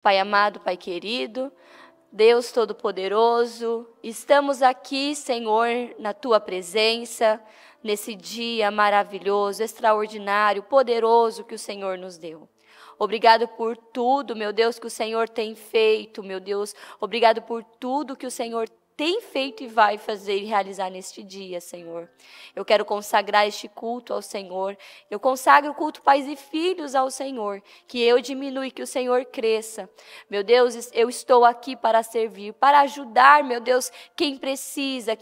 Pai amado, Pai querido, Deus Todo-Poderoso, estamos aqui, Senhor, na Tua presença, nesse dia maravilhoso, extraordinário, poderoso que o Senhor nos deu. Obrigado por tudo, meu Deus, que o Senhor tem feito, meu Deus. Obrigado por tudo que o Senhor tem feito e vai fazer e realizar neste dia, Senhor. Eu quero consagrar este culto ao Senhor. Eu consagro o culto pais e filhos ao Senhor. Que eu diminua e que o Senhor cresça. Meu Deus, eu estou aqui para servir, para ajudar, meu Deus, quem precisa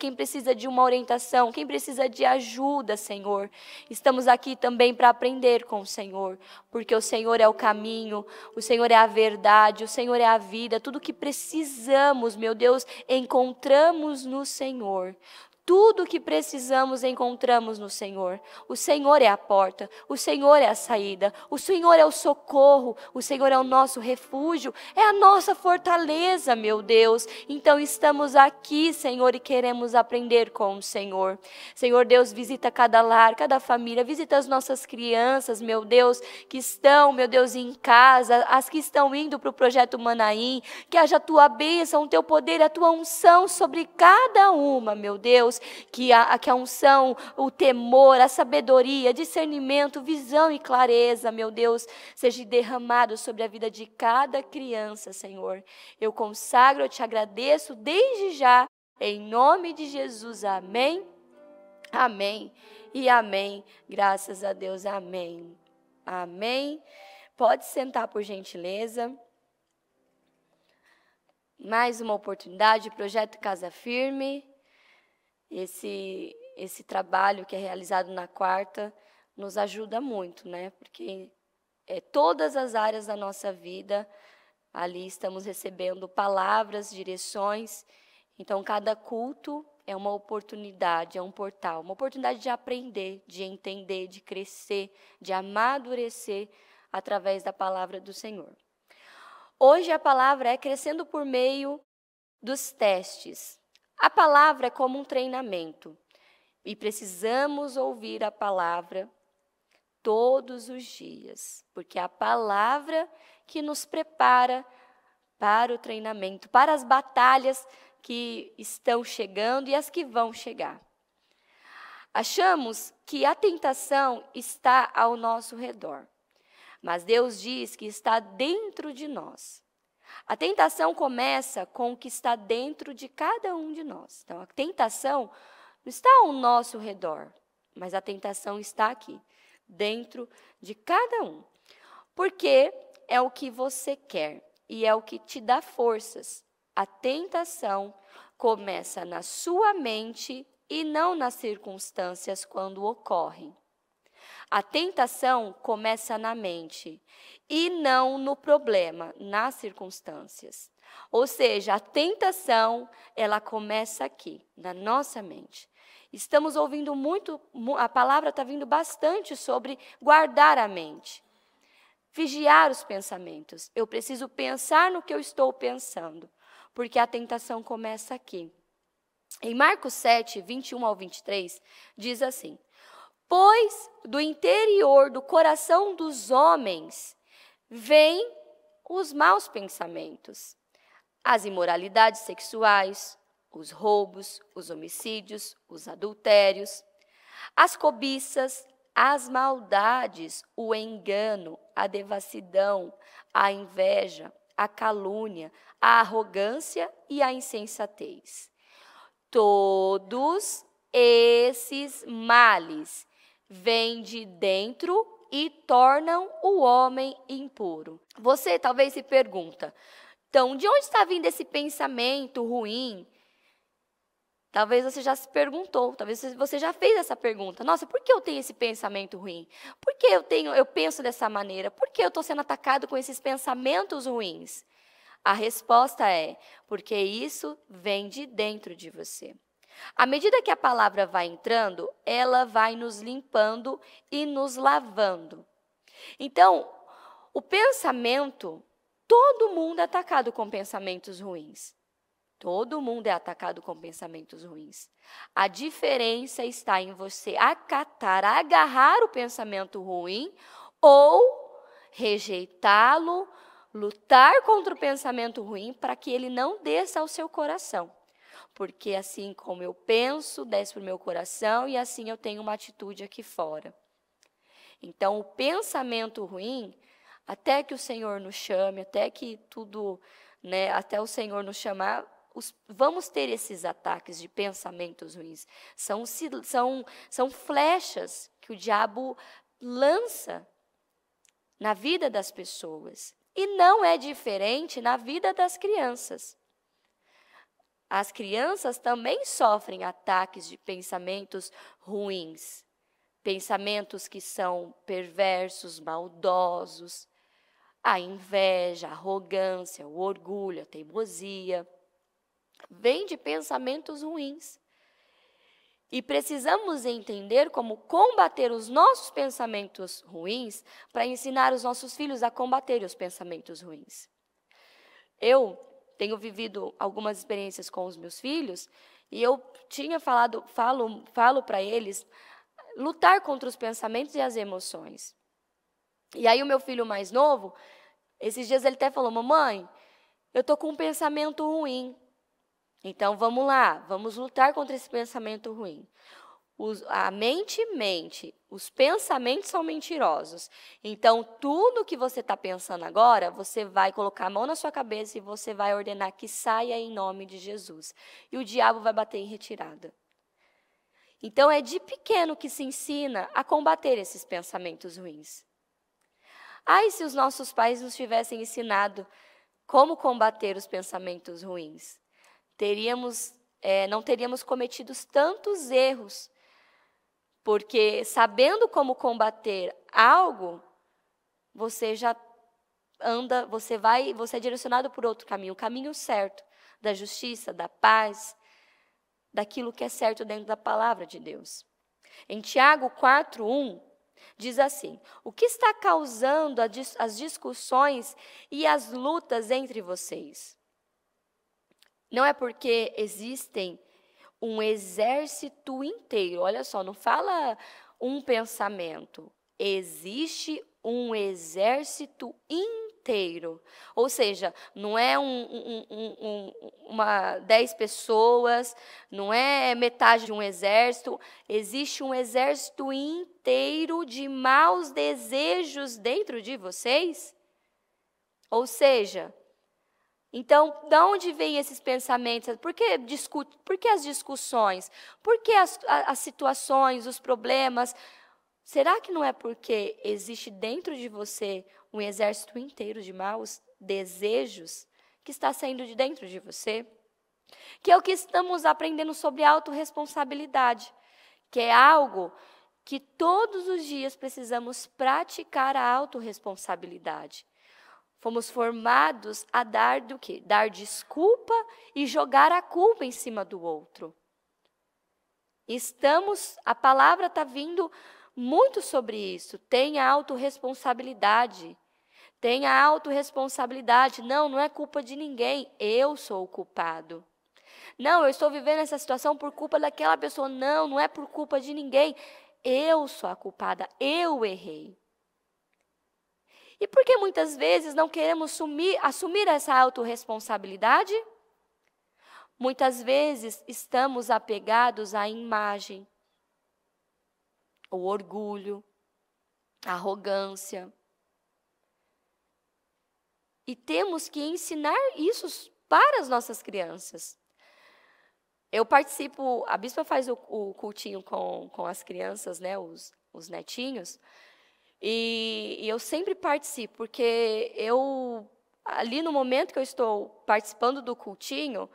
de uma orientação, quem precisa de ajuda, Senhor. Estamos aqui também para aprender com o Senhor, porque o Senhor é o caminho, o Senhor é a verdade, o Senhor é a vida. Tudo que precisamos, meu Deus, encontramos no Senhor. Tudo que precisamos encontramos no Senhor. O Senhor é a porta, o Senhor é a saída, o Senhor é o socorro, o Senhor é o nosso refúgio, é a nossa fortaleza, meu Deus. Então estamos aqui, Senhor, e queremos aprender com o Senhor. Senhor Deus, visita cada lar, cada família, visita as nossas crianças, meu Deus, que estão, meu Deus, em casa, as que estão indo para o Projeto Manaim, que haja a Tua bênção, o Teu poder, a Tua unção sobre cada uma, meu Deus. Que a unção, o temor, a sabedoria, discernimento, visão e clareza, meu Deus, seja derramado sobre a vida de cada criança, Senhor. Eu consagro, eu te agradeço desde já, em nome de Jesus, amém, amém e amém. Graças a Deus, amém, amém. Pode sentar, por gentileza. Mais uma oportunidade, Projeto Casa Firme. Esse trabalho que é realizado na quarta nos ajuda muito, né? Porque todas as áreas da nossa vida, ali estamos recebendo palavras, direções. Então, cada culto é uma oportunidade, é um portal, uma oportunidade de aprender, de entender, de crescer, de amadurecer através da palavra do Senhor. Hoje a palavra é crescendo por meio dos testes. A palavra é como um treinamento e precisamos ouvir a palavra todos os dias, porque é a palavra que nos prepara para o treinamento, para as batalhas que estão chegando e as que vão chegar. Achamos que a tentação está ao nosso redor, mas Deus diz que está dentro de nós. A tentação começa com o que está dentro de cada um de nós. Então, a tentação não está ao nosso redor, mas a tentação está aqui, dentro de cada um. Porque é o que você quer e é o que te dá forças. A tentação começa na sua mente e não nas circunstâncias quando ocorrem. A tentação começa na mente e não no problema, nas circunstâncias. Ou seja, a tentação, ela começa aqui, na nossa mente. Estamos ouvindo muito, a palavra está vindo bastante sobre guardar a mente, vigiar os pensamentos. Eu preciso pensar no que eu estou pensando, porque a tentação começa aqui. Em Marcos 7, 21 ao 23, diz assim: pois do interior do coração dos homens vêm os maus pensamentos, as imoralidades sexuais, os roubos, os homicídios, os adultérios, as cobiças, as maldades, o engano, a devassidão, a inveja, a calúnia, a arrogância e a insensatez. Todos esses males vêm de dentro e tornam o homem impuro. Você talvez se pergunta, então, de onde está vindo esse pensamento ruim? Talvez você já se perguntou, talvez você já fez essa pergunta. Nossa, por que eu tenho esse pensamento ruim? Por que eu penso dessa maneira? Por que eu estou sendo atacado com esses pensamentos ruins? A resposta é, porque isso vem de dentro de você. À medida que a palavra vai entrando, ela vai nos limpando e nos lavando. Então, o pensamento, todo mundo é atacado com pensamentos ruins. Todo mundo é atacado com pensamentos ruins. A diferença está em você acatar, agarrar o pensamento ruim ou rejeitá-lo, lutar contra o pensamento ruim para que ele não desça ao seu coração. Porque assim como eu penso, desce para o meu coração e assim eu tenho uma atitude aqui fora. Então, o pensamento ruim, até que o Senhor nos chame, até que tudo, até o Senhor nos chamar, vamos ter esses ataques de pensamentos ruins. São flechas que o diabo lança na vida das pessoas. E não é diferente na vida das crianças. As crianças também sofrem ataques de pensamentos ruins. Pensamentos que são perversos, maldosos. A inveja, a arrogância, o orgulho, a teimosia. Vem de pensamentos ruins. E precisamos entender como combater os nossos pensamentos ruins para ensinar os nossos filhos a combater os pensamentos ruins. Eu tenho vivido algumas experiências com os meus filhos e eu falo para eles lutar contra os pensamentos e as emoções. E aí o meu filho mais novo, esses dias ele até falou, mamãe, eu estou com um pensamento ruim. Então, vamos lá, vamos lutar contra esse pensamento ruim. A mente mente, os pensamentos são mentirosos. Então, tudo que você está pensando agora, você vai colocar a mão na sua cabeça e você vai ordenar que saia em nome de Jesus. E o diabo vai bater em retirada. Então, é de pequeno que se ensina a combater esses pensamentos ruins. Ai, se os nossos pais nos tivessem ensinado como combater os pensamentos ruins. Não teríamos cometido tantos erros, porque sabendo como combater algo, você já anda, você é direcionado por outro caminho, o caminho certo, da justiça, da paz, daquilo que é certo dentro da palavra de Deus. Em Tiago 4:1, diz assim, o que está causando as discussões e as lutas entre vocês? Não é porque existem um exército inteiro. Olha só, não fala um pensamento. Existe um exército inteiro. Ou seja, não é 10 pessoas, não é metade de um exército. Existe um exército inteiro de maus desejos dentro de vocês. Ou seja, então, de onde vêm esses pensamentos? Por que as discussões? Por que as situações, os problemas? Será que não é porque existe dentro de você um exército inteiro de maus desejos que está saindo de dentro de você? Que é o que estamos aprendendo sobre autorresponsabilidade, que é algo que todos os dias precisamos praticar a autorresponsabilidade. Fomos formados a dar do quê? Dar desculpa e jogar a culpa em cima do outro. A palavra está vindo muito sobre isso. Tenha autorresponsabilidade. Tenha autorresponsabilidade. Não é culpa de ninguém. Eu sou o culpado. Não, eu estou vivendo essa situação por culpa daquela pessoa. Não é por culpa de ninguém. Eu sou a culpada. Eu errei. E por que muitas vezes não queremos assumir essa autorresponsabilidade? Muitas vezes estamos apegados à imagem, ao orgulho, à arrogância. E temos que ensinar isso para as nossas crianças. Eu participo, a bispa faz o cultinho com as crianças, os netinhos. E eu sempre participo, porque ali no momento que eu estou participando do cultinho,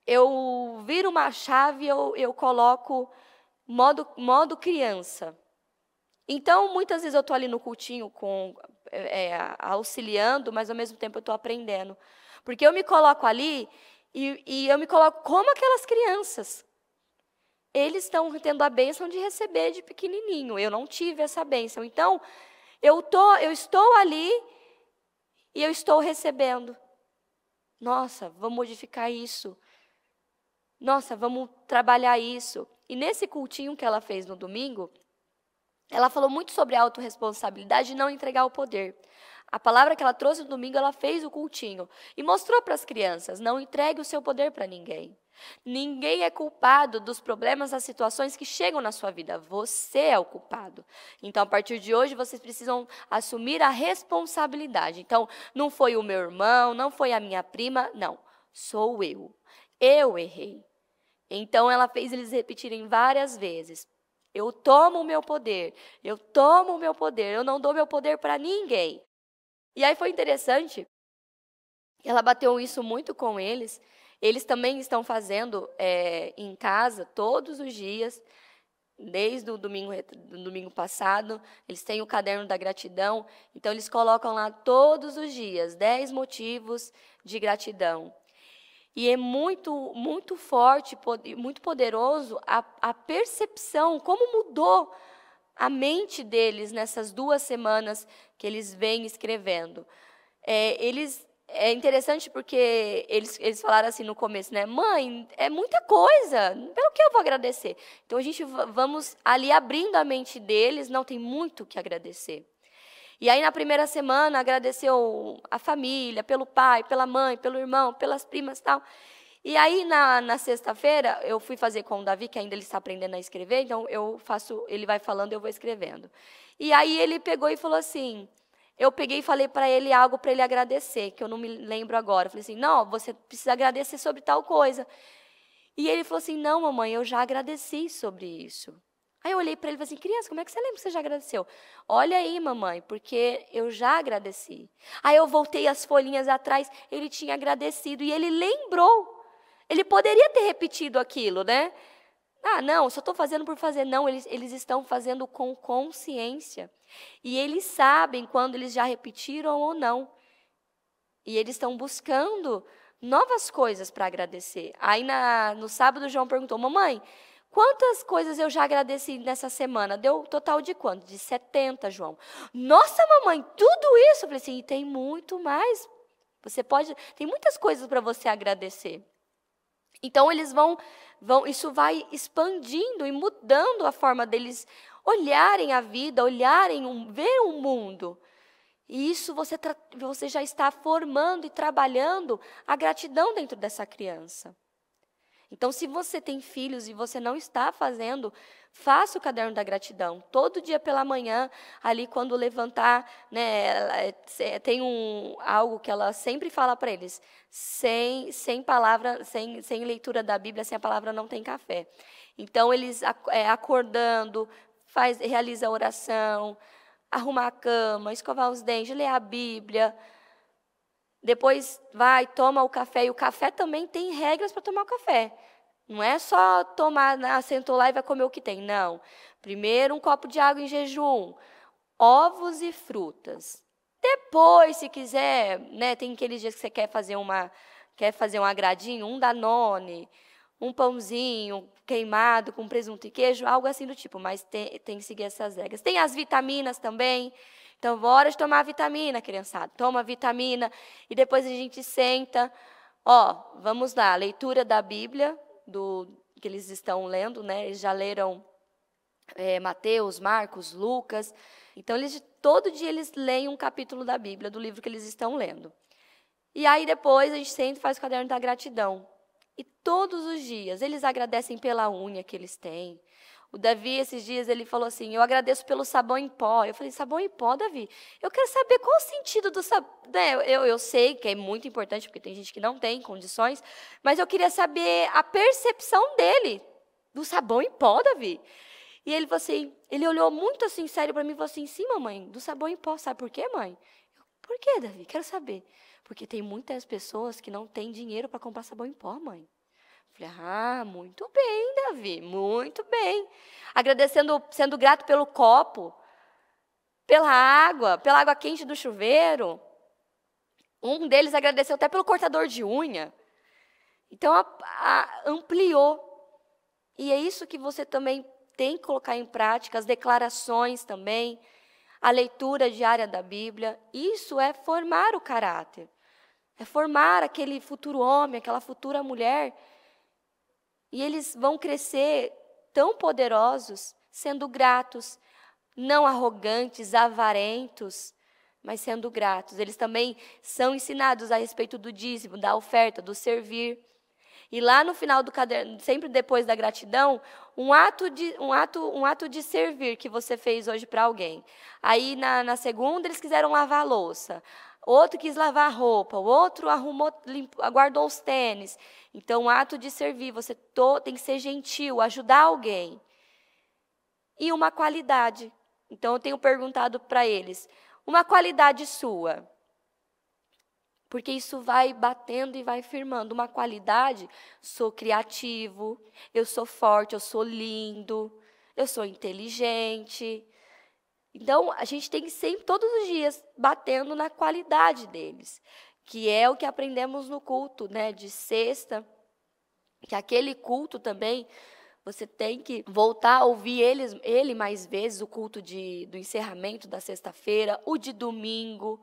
eu viro uma chave e eu coloco modo criança. Então, muitas vezes eu estou ali no cultinho auxiliando, mas ao mesmo tempo eu estou aprendendo. Porque eu me coloco ali e eu me coloco como aquelas crianças. Eles estão tendo a bênção de receber de pequenininho. Eu não tive essa bênção. Então, eu estou ali e eu estou recebendo. Nossa, vamos modificar isso. Nossa, vamos trabalhar isso. E nesse cultinho que ela fez no domingo, ela falou muito sobre a autorresponsabilidade e não entregar o poder. A palavra que ela trouxe no domingo, ela fez o cultinho e mostrou para as crianças, não entregue o seu poder para ninguém. Ninguém é culpado dos problemas, das situações que chegam na sua vida. Você é o culpado. Então, a partir de hoje, vocês precisam assumir a responsabilidade. Então, não foi o meu irmão, não foi a minha prima, não. Sou eu. Eu errei. Então, ela fez eles repetirem várias vezes. Eu tomo o meu poder. Eu tomo o meu poder. Eu não dou meu poder para ninguém. E aí foi interessante, ela bateu isso muito com eles. Eles também estão fazendo em casa todos os dias, desde o domingo passado. Eles têm o caderno da gratidão, então eles colocam lá todos os dias 10 motivos de gratidão. E é muito, muito forte, muito poderoso a percepção, como mudou a mente deles nessas 2 semanas que eles vêm escrevendo. É interessante porque eles falaram assim no começo, né? Mãe, é muita coisa, pelo que eu vou agradecer? Então, a gente vamos ali abrindo a mente deles, não tem muito o que agradecer. E aí, na primeira semana, agradeceu a família, pelo pai, pela mãe, pelo irmão, pelas primas e tal. E aí, na sexta-feira, eu fui fazer com o Davi, que ainda ele está aprendendo a escrever, então ele vai falando, eu vou escrevendo. E aí, ele pegou e falou assim, eu peguei e falei para ele algo para ele agradecer, que eu não me lembro agora. Eu falei assim, não, você precisa agradecer sobre tal coisa. E ele falou assim, não, mamãe, eu já agradeci sobre isso. Aí eu olhei para ele e falei assim, criança, como é que você lembra que você já agradeceu? Olha aí, mamãe, porque eu já agradeci. Aí eu voltei as folhinhas atrás, ele tinha agradecido e ele lembrou. Ele poderia ter repetido aquilo, né? Ah, não, só estou fazendo por fazer. Não, eles estão fazendo com consciência. E eles sabem quando eles já repetiram ou não. E eles estão buscando novas coisas para agradecer. Aí, no sábado, o João perguntou, mamãe, quantas coisas eu já agradeci nessa semana? Deu total de quanto? De 70, João. Nossa, mamãe, tudo isso? Eu falei assim, e tem muito mais. Tem muitas coisas para você agradecer. Então, eles isso vai expandindo e mudando a forma deles olharem a vida, ver o mundo. E isso você já está formando e trabalhando a gratidão dentro dessa criança. Então, se você tem filhos e você não está fazendo, faça o caderno da gratidão. Todo dia pela manhã, ali quando levantar, né, tem algo que ela sempre fala para eles. Sem palavra, sem leitura da Bíblia, sem a palavra não tem café. Então, eles acordando, realiza a oração, arrumar a cama, escovar os dentes, ler a Bíblia. Depois toma o café. E o café também tem regras para tomar o café. Não é só tomar, sentou lá e vai comer o que tem. Não. Primeiro, um copo de água em jejum. Ovos e frutas. Depois, se quiser, né, tem aqueles dias que você quer fazer um agradinho, um Danone, um pãozinho queimado com presunto e queijo, algo assim do tipo. Mas tem que seguir essas regras. Tem as vitaminas também. Então, hora de tomar a vitamina, criançada. Toma a vitamina e depois a gente senta. Vamos lá, leitura da Bíblia, que eles estão lendo, né? Eles já leram Mateus, Marcos, Lucas. Então, todo dia eles leem um capítulo da Bíblia, do livro que eles estão lendo. E aí, depois, a gente senta e faz o caderno da gratidão. E todos os dias, eles agradecem pela unha que eles têm. O Davi, esses dias, ele falou assim, eu agradeço pelo sabão em pó. Eu falei, sabão em pó, Davi? Eu quero saber qual o sentido do sabão. Eu sei que é muito importante, porque tem gente que não tem condições, mas eu queria saber a percepção dele do sabão em pó, Davi. E ele falou assim, ele olhou muito assim, sério para mim, e falou assim, sim, mamãe, do sabão em pó. Sabe por quê, mãe? Por quê, Davi? Quero saber. Porque tem muitas pessoas que não têm dinheiro para comprar sabão em pó, mãe. Falei, muito bem, Davi, muito bem. Agradecendo, sendo grato pelo copo, pela água quente do chuveiro. Um deles agradeceu até pelo cortador de unha. Então, ampliou. E é isso que você também tem que colocar em prática, as declarações também, a leitura diária da Bíblia. Isso é formar o caráter. É formar aquele futuro homem, aquela futura mulher. E eles vão crescer tão poderosos, sendo gratos, não arrogantes, avarentos, mas sendo gratos. Eles também são ensinados a respeito do dízimo, da oferta, do servir. E lá no final do caderno, sempre depois da gratidão, um ato de servir que você fez hoje para alguém. Aí na segunda eles quiseram lavar a louça, outro quis lavar a roupa, o outro guardou os tênis. Então, um ato de servir, você tem que ser gentil, ajudar alguém. E uma qualidade. Então, eu tenho perguntado para eles, uma qualidade sua. Porque isso vai batendo e vai firmando. Uma qualidade, sou criativo, eu sou forte, eu sou lindo, eu sou inteligente. Então, a gente tem que sempre, todos os dias, batendo na qualidade deles. Que é o que aprendemos no culto, né, de sexta. Que aquele culto também, você tem que voltar a ouvir ele mais vezes, o culto do encerramento da sexta-feira, o de domingo.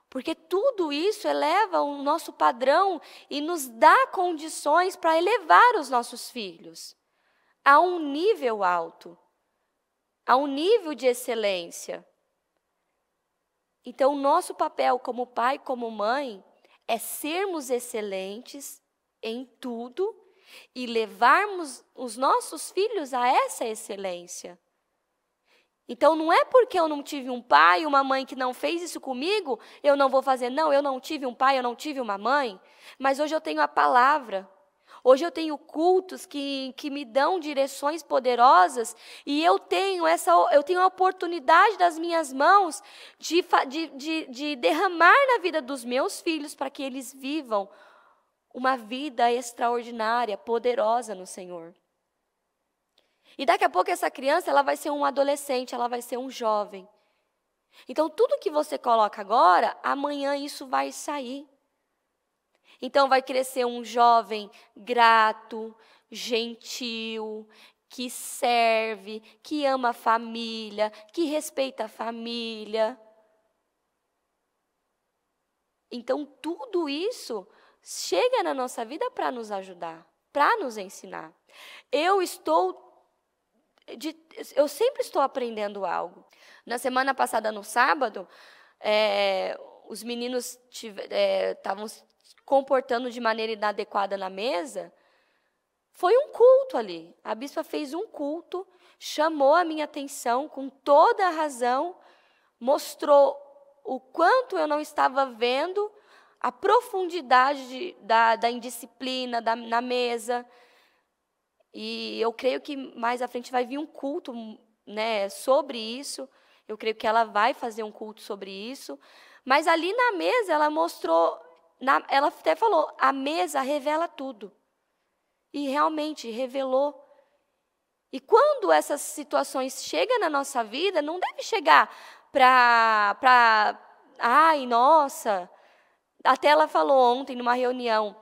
Porque tudo isso eleva o nosso padrão e nos dá condições para elevar os nossos filhos a um nível alto, a um nível de excelência. Então, o nosso papel como pai, como mãe, é sermos excelentes em tudo e levarmos os nossos filhos a essa excelência. Então, não é porque eu não tive um pai, uma mãe que não fez isso comigo, eu não vou fazer. Não, eu não tive um pai, eu não tive uma mãe, mas hoje eu tenho a palavra. Hoje eu tenho cultos que me dão direções poderosas e eu tenho a oportunidade das minhas mãos de derramar na vida dos meus filhos para que eles vivam uma vida extraordinária, poderosa no Senhor. E daqui a pouco essa criança ela vai ser um adolescente, ela vai ser um jovem. Então, tudo que você coloca agora, amanhã isso vai sair. Então, vai crescer um jovem grato, gentil, que serve, que ama a família, que respeita a família. Então, tudo isso chega na nossa vida para nos ajudar, para nos ensinar. Eu sempre estou aprendendo algo. Na semana passada, no sábado, os meninos estavam se comportando de maneira inadequada na mesa. Foi um culto ali. A bispa fez um culto, chamou a minha atenção com toda a razão, mostrou o quanto eu não estava vendo a profundidade da indisciplina na mesa. E eu creio que mais à frente vai vir um culto, né, sobre isso. Eu creio que ela vai fazer um culto sobre isso. Mas ali na mesa ela mostrou, ela até falou, a mesa revela tudo. E realmente revelou. E quando essas situações chegam na nossa vida, não deve chegar ai, nossa. Até ela falou ontem numa reunião,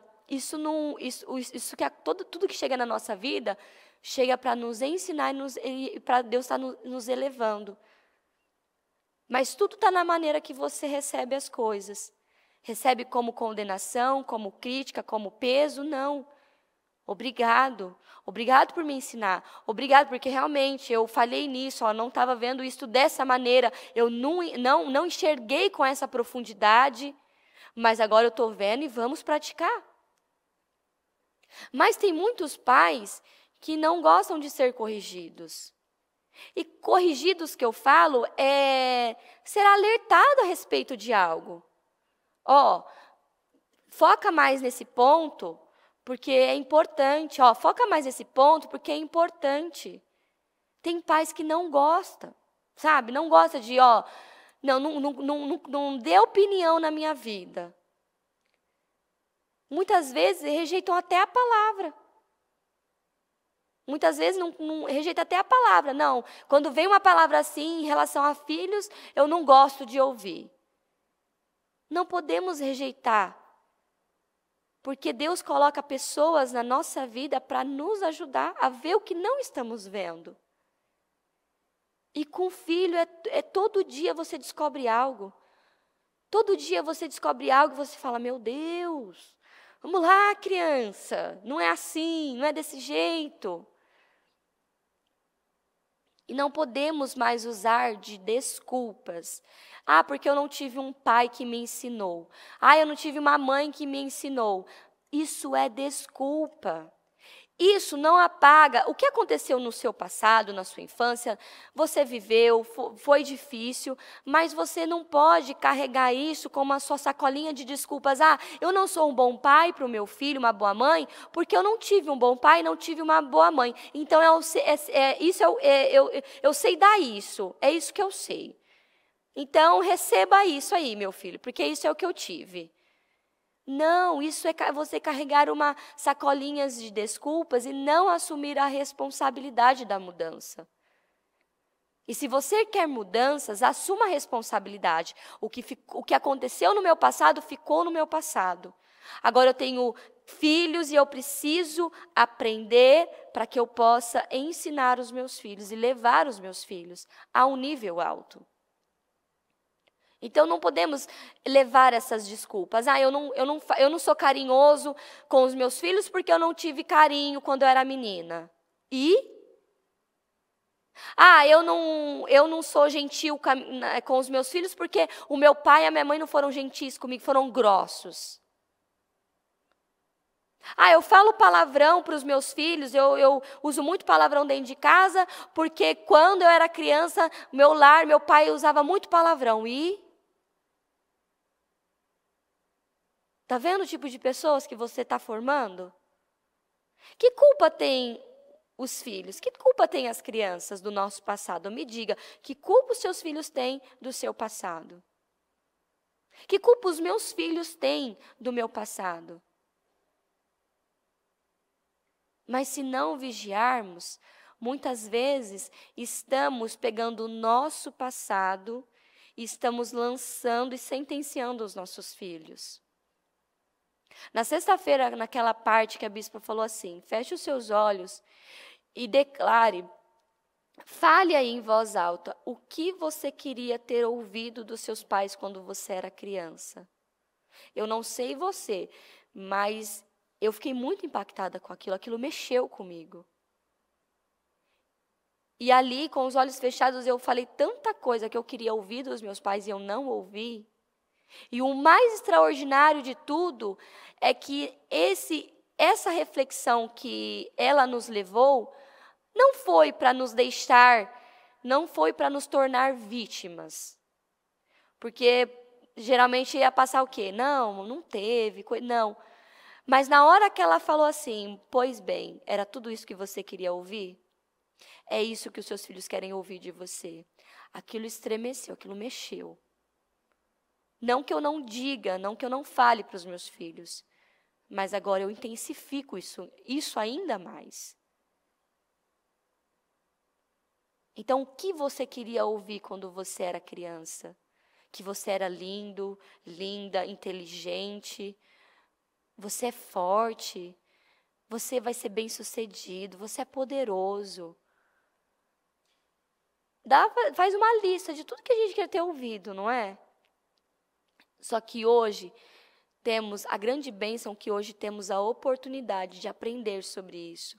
tudo que chega na nossa vida, chega para nos ensinar e para Deus estar nos elevando. Mas tudo está na maneira que você recebe as coisas. Recebe como condenação, como crítica, como peso? Não. Obrigado. Obrigado por me ensinar. Obrigado porque realmente eu falhei nisso, não estava vendo isso dessa maneira. Eu não enxerguei com essa profundidade, mas agora eu estou vendo e vamos praticar. Mas tem muitos pais que não gostam de ser corrigidos. E corrigidos que eu falo é ser alertado a respeito de algo. Foca mais nesse ponto, porque é importante. Foca mais nesse ponto, porque é importante. Tem pais que não gostam, sabe? Não gosta de, não dê opinião na minha vida. Muitas vezes rejeitam até a palavra. Muitas vezes não rejeita até a palavra. Não, quando vem uma palavra assim em relação a filhos, eu não gosto de ouvir. Não podemos rejeitar. Porque Deus coloca pessoas na nossa vida para nos ajudar a ver o que não estamos vendo. E com filho, todo dia você descobre algo. Todo dia você descobre algo e você fala, meu Deus, vamos lá, criança, não é assim, não é desse jeito. E não podemos mais usar de desculpas. Ah, porque eu não tive um pai que me ensinou. Ah, eu não tive uma mãe que me ensinou. Isso é desculpa. Isso não apaga o que aconteceu no seu passado, na sua infância. Você viveu, foi difícil, mas você não pode carregar isso como a sua sacolinha de desculpas. Ah, eu não sou um bom pai para o meu filho, uma boa mãe, porque eu não tive um bom pai, não tive uma boa mãe. Então, eu sei dar isso, é isso que eu sei. Então, receba isso aí, meu filho, porque isso é o que eu tive. Não, isso é você carregar uma sacolinhas de desculpas e não assumir a responsabilidade da mudança. E se você quer mudanças, assuma a responsabilidade. O que aconteceu no meu passado, ficou no meu passado. Agora eu tenho filhos e eu preciso aprender para que eu possa ensinar os meus filhos e levar os meus filhos a um nível alto. Então, não podemos levar essas desculpas. Ah, eu não sou carinhoso com os meus filhos porque eu não tive carinho quando eu era menina. E? Ah, eu não sou gentil com os meus filhos porque o meu pai e a minha mãe não foram gentis comigo, foram grossos. Ah, eu falo palavrão para os meus filhos, eu uso muito palavrão dentro de casa porque quando eu era criança, meu pai usava muito palavrão. E? Está vendo o tipo de pessoas que você está formando? Que culpa tem os filhos? Que culpa tem as crianças do nosso passado? Me diga, que culpa os seus filhos têm do seu passado? Que culpa os meus filhos têm do meu passado? Mas se não vigiarmos, muitas vezes estamos pegando o nosso passado e estamos lançando e sentenciando os nossos filhos. Na sexta-feira, naquela parte que a bispa falou assim, feche os seus olhos e declare, fale aí em voz alta, o que você queria ter ouvido dos seus pais quando você era criança. Eu não sei você, mas eu fiquei muito impactada com aquilo mexeu comigo. E ali, com os olhos fechados, eu falei tanta coisa que eu queria ouvir dos meus pais e eu não ouvi. E o mais extraordinário de tudo é que essa reflexão que ela nos levou não foi para nos deixar, não foi para nos tornar vítimas. Porque geralmente ia passar o quê? Não teve, não. Mas na hora que ela falou assim, pois bem, era tudo isso que você queria ouvir? É isso que os seus filhos querem ouvir de você. Aquilo estremeceu, aquilo mexeu. Não que eu não diga, não que eu não fale para os meus filhos, mas agora eu intensifico isso ainda mais. Então, o que você queria ouvir quando você era criança? Que você era lindo, linda, inteligente, você é forte, você vai ser bem-sucedido, você é poderoso. Faz uma lista de tudo que a gente quer ter ouvido, não é? Só que hoje temos a grande bênção que hoje temos a oportunidade de aprender sobre isso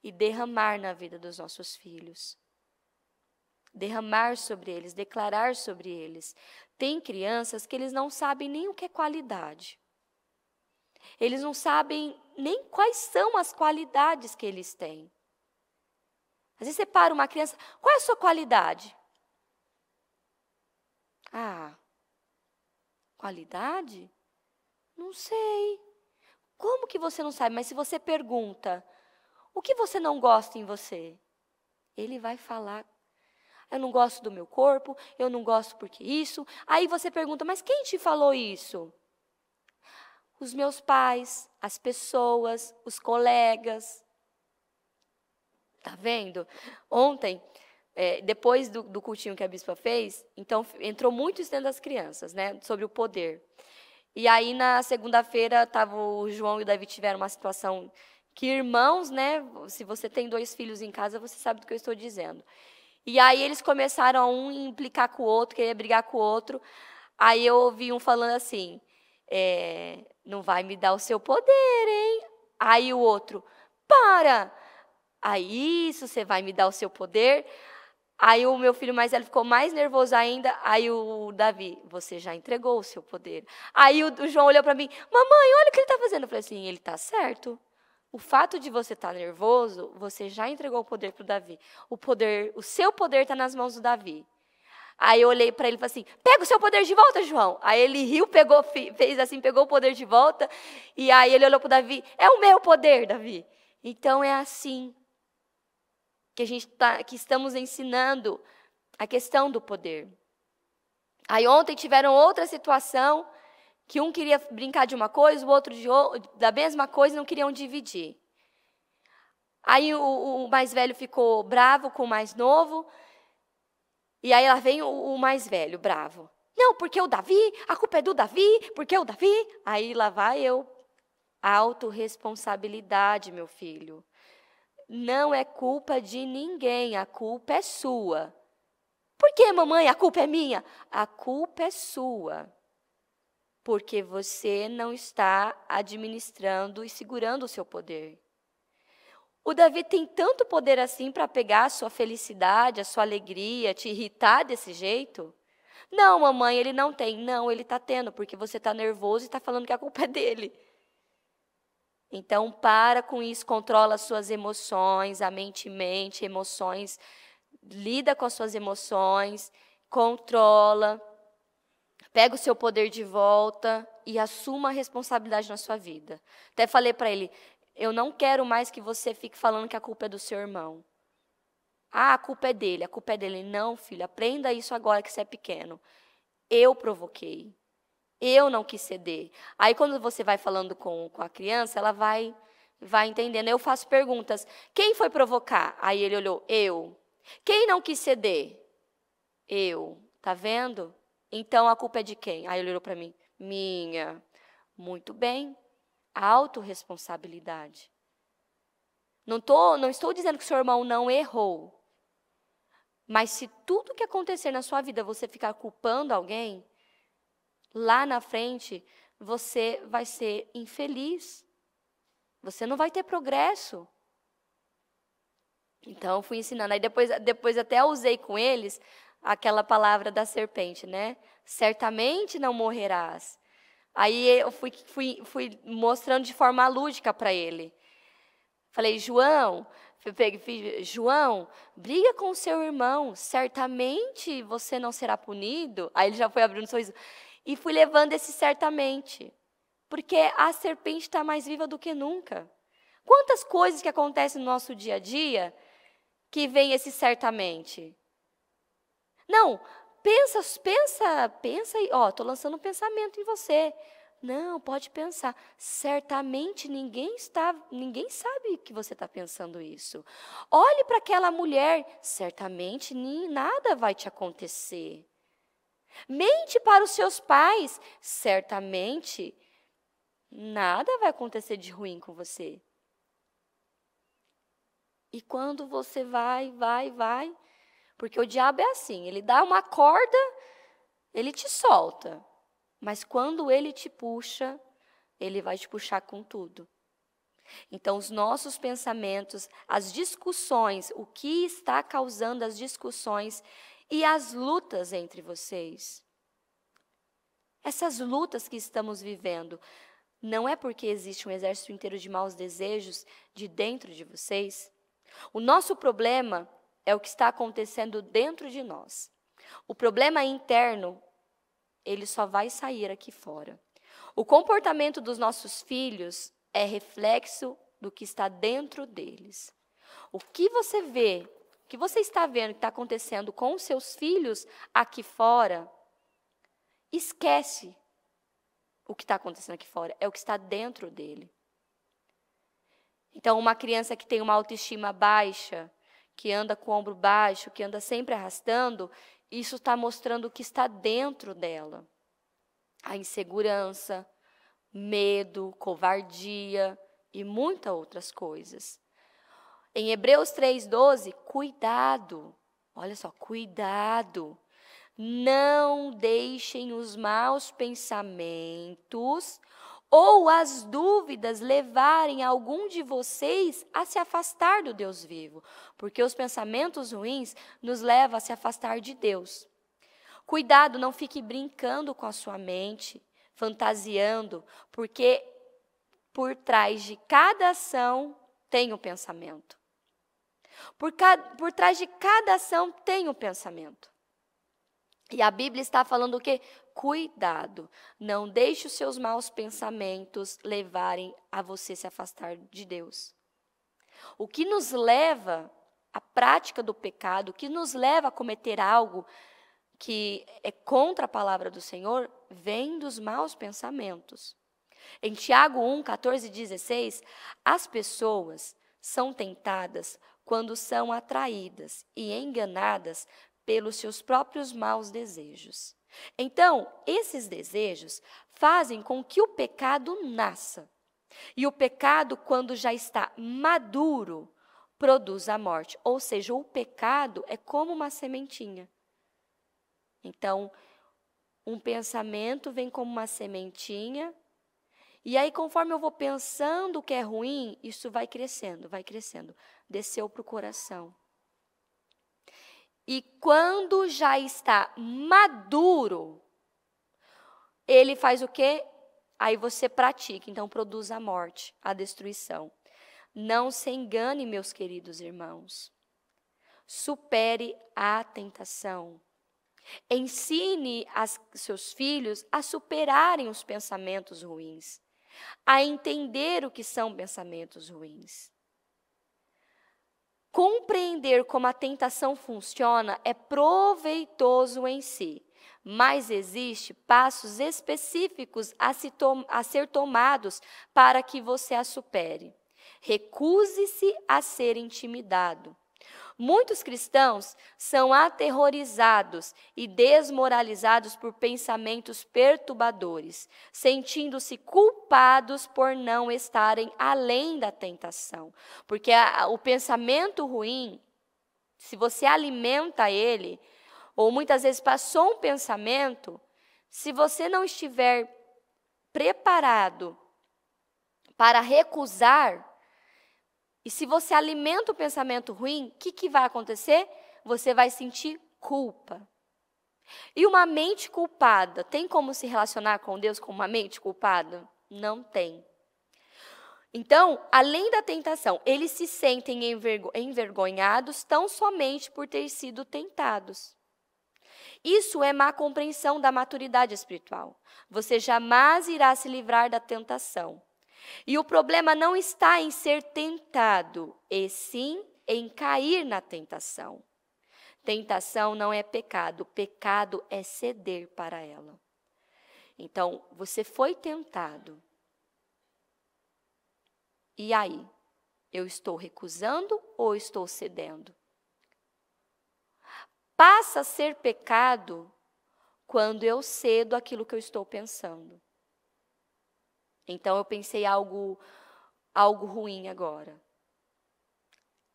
e derramar na vida dos nossos filhos. Derramar sobre eles, declarar sobre eles. Tem crianças que eles não sabem nem o que é qualidade. Eles não sabem nem quais são as qualidades que eles têm. Às vezes você para uma criança, qual é a sua qualidade? Ah, qualidade? Não sei. Como que você não sabe? Mas se você pergunta, o que você não gosta em você? Ele vai falar, eu não gosto do meu corpo, eu não gosto porque isso. Aí você pergunta, mas quem te falou isso? Os meus pais, as pessoas, os colegas. Tá vendo? Ontem, depois do cultinho que a bispa fez, então entrou muito isso dentro das crianças, né? Sobre o poder. E aí, na segunda-feira, o João e o Davi tiveram uma situação que irmãos, né? Se você tem 2 filhos em casa, você sabe do que eu estou dizendo. E aí, eles começaram a um implicar com o outro, querer brigar com o outro. Aí, eu ouvi um falando assim, não vai me dar o seu poder, hein? Aí, o outro, para! Aí, isso, você vai me dar o seu poder? Aí o meu filho mais velho ficou mais nervoso ainda. Aí o Davi, você já entregou o seu poder. Aí o João olhou para mim, mamãe, olha o que ele está fazendo. Eu falei assim, ele está certo. O fato de você estar nervoso, você já entregou o poder para o Davi. O seu poder está nas mãos do Davi. Aí eu olhei para ele e falei assim, pega o seu poder de volta, João. Aí ele riu, fez assim, pegou o poder de volta. E aí ele olhou para o Davi, é o meu poder, Davi. Então é assim que estamos ensinando a questão do poder. Aí ontem tiveram outra situação, que um queria brincar de uma coisa, o outro da mesma coisa, e não queriam dividir. Aí o mais velho ficou bravo com o mais novo, e aí lá vem o mais velho, bravo. Não, porque o Davi, a culpa é do Davi, porque o Davi. Aí lá vai eu. Autorresponsabilidade, meu filho. Não é culpa de ninguém, a culpa é sua. Por que, mamãe, a culpa é minha? A culpa é sua. Porque você não está administrando e segurando o seu poder. O Davi tem tanto poder assim para pegar a sua felicidade, a sua alegria, te irritar desse jeito? Não, mamãe, ele não tem. Não, ele está tendo, porque você está nervoso e está falando que a culpa é dele. Então, para com isso, controla as suas emoções, a mente, emoções, lida com as suas emoções, controla, pega o seu poder de volta e assuma a responsabilidade na sua vida. Até falei para ele, eu não quero mais que você fique falando que a culpa é do seu irmão. Ah, a culpa é dele, a culpa é dele. Não, filho, aprenda isso agora que você é pequeno. Eu provoquei. Eu não quis ceder. Aí, quando você vai falando com a criança, ela vai entendendo. Eu faço perguntas. Quem foi provocar? Aí ele olhou, eu. Quem não quis ceder? Eu. Tá vendo? Então, a culpa é de quem? Aí ele olhou para mim. Minha. Muito bem. Autorresponsabilidade. Não estou dizendo que seu irmão não errou. Mas se tudo que acontecer na sua vida você ficar culpando alguém, lá na frente, você vai ser infeliz. Você não vai ter progresso. Então, eu fui ensinando. Aí, depois até usei com eles aquela palavra da serpente, né? Certamente não morrerás. Aí, eu fui mostrando de forma lúdica para ele. Falei, João, briga com o seu irmão. Certamente você não será punido. Aí, ele já foi abrindo um sorriso. E fui levando esse certamente, porque a serpente está mais viva do que nunca. Quantas coisas que acontecem no nosso dia a dia que vem esse certamente? Não, pensa e, estou lançando um pensamento em você. Não, pode pensar. Certamente ninguém sabe que você está pensando isso. Olhe para aquela mulher, certamente nada vai te acontecer. Mente para os seus pais, certamente nada vai acontecer de ruim com você. E quando você vai, porque o diabo é assim, ele dá uma corda, ele te solta, mas quando ele te puxa, ele vai te puxar com tudo. Então, os nossos pensamentos, as discussões, o que está causando as discussões e as lutas entre vocês. Essas lutas que estamos vivendo, não é porque existe um exército inteiro de maus desejos de dentro de vocês? O nosso problema é o que está acontecendo dentro de nós. O problema interno, ele só vai sair aqui fora. O comportamento dos nossos filhos é reflexo do que está dentro deles. O que você vê, o que você está vendo que está acontecendo com os seus filhos aqui fora, esquece o que está acontecendo aqui fora, é o que está dentro dele. Então, uma criança que tem uma autoestima baixa, que anda com o ombro baixo, que anda sempre arrastando, isso está mostrando o que está dentro dela. A insegurança, medo, covardia e muitas outras coisas. Em Hebreus 3:12, cuidado, olha só, cuidado. Não deixem os maus pensamentos ou as dúvidas levarem algum de vocês a se afastar do Deus vivo, porque os pensamentos ruins nos levam a se afastar de Deus. Cuidado, não fique brincando com a sua mente, fantasiando, porque por trás de cada ação tem um pensamento. Por trás de cada ação tem um pensamento. E a Bíblia está falando o quê? Cuidado, não deixe os seus maus pensamentos levarem a você se afastar de Deus. O que nos leva à prática do pecado, o que nos leva a cometer algo que é contra a palavra do Senhor, vem dos maus pensamentos. Em Tiago 1, 14 e 16, as pessoas são tentadas quando são atraídas e enganadas pelos seus próprios maus desejos. Então, esses desejos fazem com que o pecado nasça. E o pecado, quando já está maduro, produz a morte. Ou seja, o pecado é como uma sementinha. Então, um pensamento vem como uma sementinha, e aí, conforme eu vou pensando o que é ruim, isso vai crescendo, desceu para o coração. E quando já está maduro, ele faz o quê? Aí você pratica, então produz a morte, a destruição. Não se engane, meus queridos irmãos. Supere a tentação. Ensine seus filhos a superarem os pensamentos ruins, a entender o que são pensamentos ruins. Compreender como a tentação funciona é proveitoso em si, mas existem passos específicos a ser tomados para que você a supere. Recuse-se a ser intimidado. Muitos cristãos são aterrorizados e desmoralizados por pensamentos perturbadores, sentindo-se culpados por não estarem além da tentação. Porque o pensamento ruim, se você alimenta ele, ou muitas vezes passou um pensamento, se você não estiver preparado para recusar, e se você alimenta o pensamento ruim, o que vai acontecer? Você vai sentir culpa. E uma mente culpada, tem como se relacionar com Deus com uma mente culpada? Não tem. Então, além da tentação, eles se sentem envergonhados tão somente por ter sido tentados. Isso é má compreensão da maturidade espiritual. Você jamais irá se livrar da tentação. E o problema não está em ser tentado, e sim em cair na tentação. Tentação não é pecado, pecado é ceder para ela. Então, você foi tentado. E aí? Eu estou recusando ou estou cedendo? Passa a ser pecado quando eu cedo aquilo que eu estou pensando. Então, eu pensei algo ruim agora.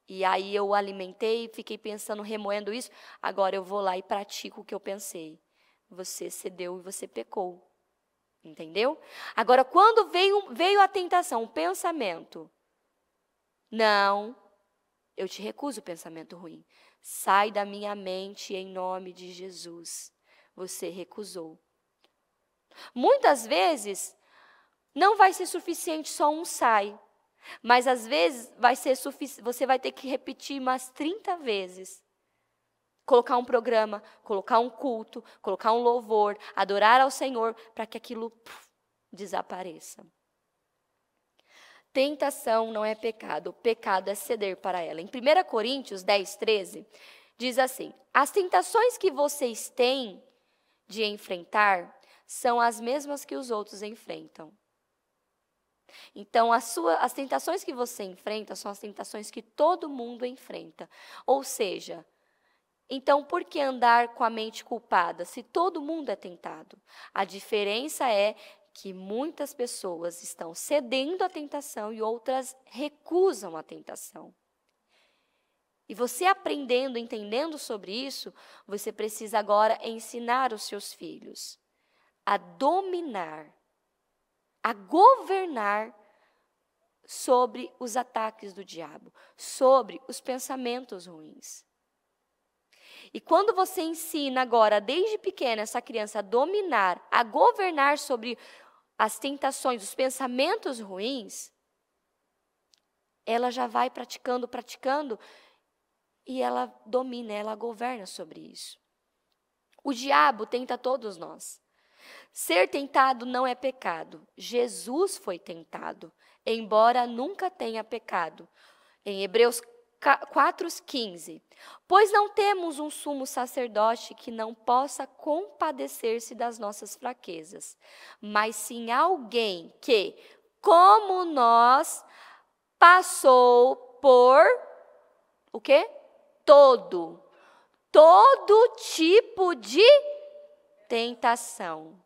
E aí, eu alimentei, fiquei pensando, remoendo isso. Agora, eu vou lá e pratico o que eu pensei. Você cedeu e você pecou. Entendeu? Agora, quando veio a tentação, o pensamento. Não, eu te recuso o pensamento ruim. Sai da minha mente em nome de Jesus. Você recusou. Muitas vezes, não vai ser suficiente só um sai, mas às vezes você vai ter que repetir umas 30 vezes. Colocar um programa, colocar um culto, colocar um louvor, adorar ao Senhor para que aquilo desapareça. Tentação não é pecado, o pecado é ceder para ela. Em 1 Coríntios 10, 13, diz assim: as tentações que vocês têm de enfrentar são as mesmas que os outros enfrentam. Então, as tentações que você enfrenta são as tentações que todo mundo enfrenta. Ou seja, então, por que andar com a mente culpada se todo mundo é tentado? A diferença é que muitas pessoas estão cedendo à tentação e outras recusam a tentação. E você aprendendo, entendendo sobre isso, você precisa agora ensinar os seus filhos a dominar a governar sobre os ataques do diabo, sobre os pensamentos ruins. E quando você ensina agora, desde pequena, essa criança a dominar, a governar sobre as tentações, os pensamentos ruins, ela já vai praticando, e ela domina, ela governa sobre isso. O diabo tenta todos nós. Ser tentado não é pecado. Jesus foi tentado, embora nunca tenha pecado. Em Hebreus 4:15. Pois não temos um sumo sacerdote que não possa compadecer-se das nossas fraquezas, mas sim alguém que, como nós, passou por o quê? Todo tipo de tentação.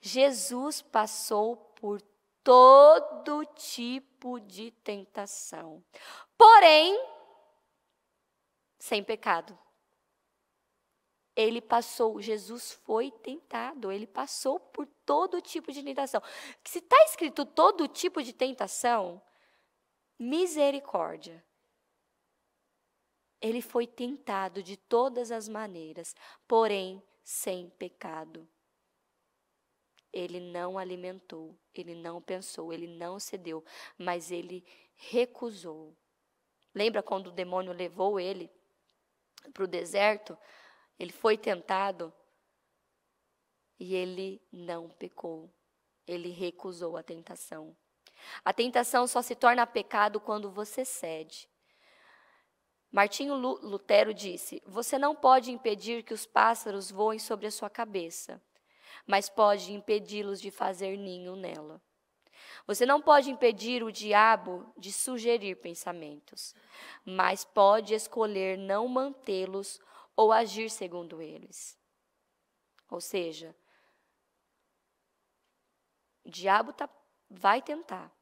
Jesus passou por todo tipo de tentação. Porém, sem pecado. Jesus foi tentado, ele passou por todo tipo de tentação. Se está escrito todo tipo de tentação, misericórdia. Ele foi tentado de todas as maneiras, porém sem pecado. Ele não alimentou, ele não pensou, ele não cedeu, mas ele recusou. Lembra quando o demônio levou ele para o deserto? Ele foi tentado e ele não pecou. Ele recusou a tentação. A tentação só se torna pecado quando você cede. Martinho Lutero disse: você não pode impedir que os pássaros voem sobre a sua cabeça, mas pode impedi-los de fazer ninho nela. Você não pode impedir o diabo de sugerir pensamentos, mas pode escolher não mantê-los ou agir segundo eles. Ou seja, o diabo vai tentar.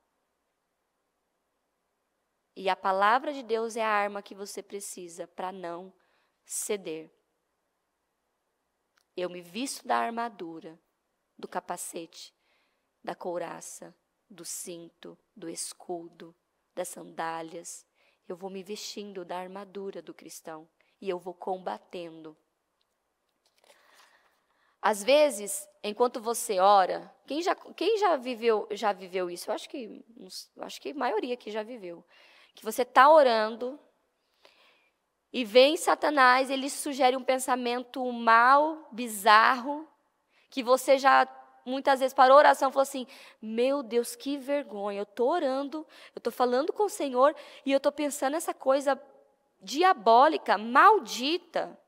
E a palavra de Deus é a arma que você precisa para não ceder. Eu me visto da armadura, do capacete, da couraça, do cinto, do escudo, das sandálias. Eu vou me vestindo da armadura do cristão e eu vou combatendo. Às vezes, enquanto você ora, quem já viveu isso? Eu acho que a maioria aqui já viveu. Que você está orando e vem Satanás, ele sugere um pensamento mal, bizarro, que você já muitas vezes parou a oração e falou assim: meu Deus, que vergonha, eu estou orando, eu estou falando com o Senhor e eu estou pensando essa coisa diabólica, maldita.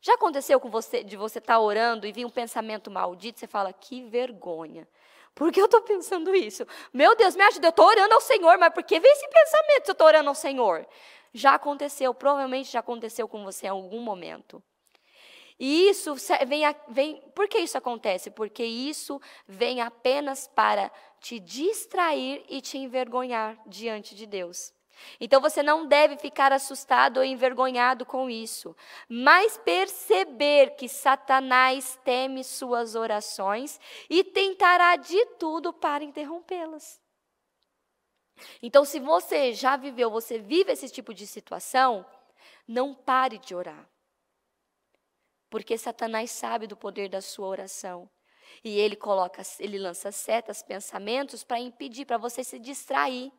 Já aconteceu com você, de você estar orando e vir um pensamento maldito, você fala: que vergonha. Por que eu estou pensando isso? Meu Deus, me ajuda, eu estou orando ao Senhor, mas por que vem esse pensamento se eu estou orando ao Senhor? Já aconteceu, provavelmente já aconteceu com você em algum momento. E isso vem. Por que isso acontece? Porque isso vem apenas para te distrair e te envergonhar diante de Deus. Então você não deve ficar assustado ou envergonhado com isso, mas perceber que Satanás teme suas orações e tentará de tudo para interrompê-las. Então, se você já viveu, você vive esse tipo de situação, não pare de orar. Porque Satanás sabe do poder da sua oração. E ele lança setas, pensamentos para impedir, para você se distrair.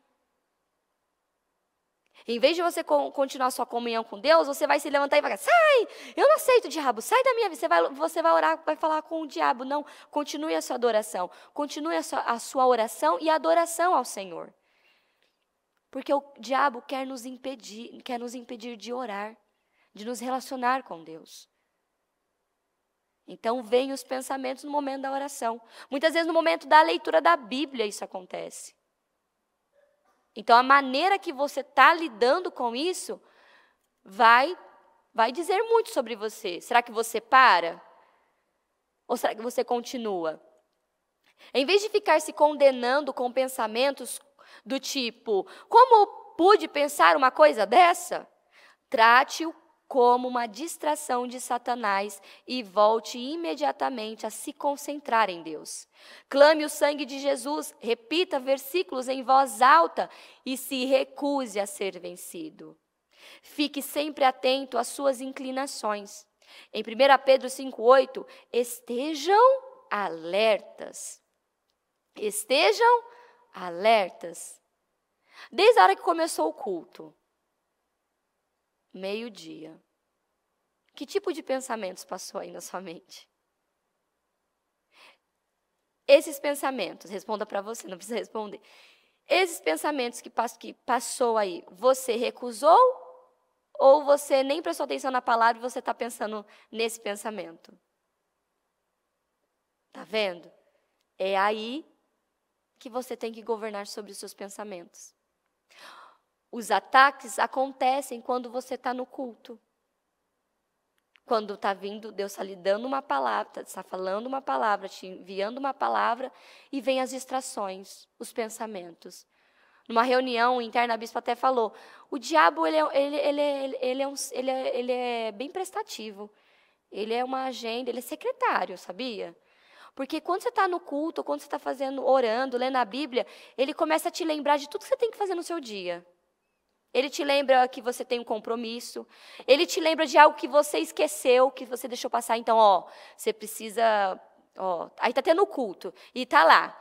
Em vez de você continuar sua comunhão com Deus, você vai se levantar e vai falar: sai, eu não aceito o diabo, sai da minha vida. Você vai orar, vai falar com o diabo. Não, continue a sua adoração. Continue a sua oração e a adoração ao Senhor. Porque o diabo quer nos impedir de orar, de nos relacionar com Deus. Então, vem os pensamentos no momento da oração. Muitas vezes, no momento da leitura da Bíblia, isso acontece. Então, a maneira que você está lidando com isso vai dizer muito sobre você. Será que você para? Ou será que você continua? Em vez de ficar se condenando com pensamentos do tipo: como pude pensar uma coisa dessa? Trate como uma distração de Satanás e volte imediatamente a se concentrar em Deus. Clame o sangue de Jesus, repita versículos em voz alta e se recuse a ser vencido. Fique sempre atento às suas inclinações. Em 1 Pedro 5,8, estejam alertas. Estejam alertas. Desde a hora que começou o culto, meio-dia, que tipo de pensamentos passou aí na sua mente? Esses pensamentos, responda para você, não precisa responder. Esses pensamentos que passou aí, você recusou ou você nem prestou atenção na palavra e você está pensando nesse pensamento? Tá vendo? É aí que você tem que governar sobre os seus pensamentos. Os ataques acontecem quando você está no culto. Quando está vindo, Deus está lhe dando uma palavra, está falando uma palavra, te enviando uma palavra, e vem as distrações, os pensamentos. Numa reunião interna, a bispa até falou, o diabo ele é bem prestativo. Ele é uma agenda, ele é secretário, sabia? Porque quando você está no culto, quando você está orando, lendo a Bíblia, ele começa a te lembrar de tudo que você tem que fazer no seu dia. Ele te lembra que você tem um compromisso. Ele te lembra de algo que você esqueceu, que você deixou passar. Então, você precisa... aí está tendo o culto. E está lá.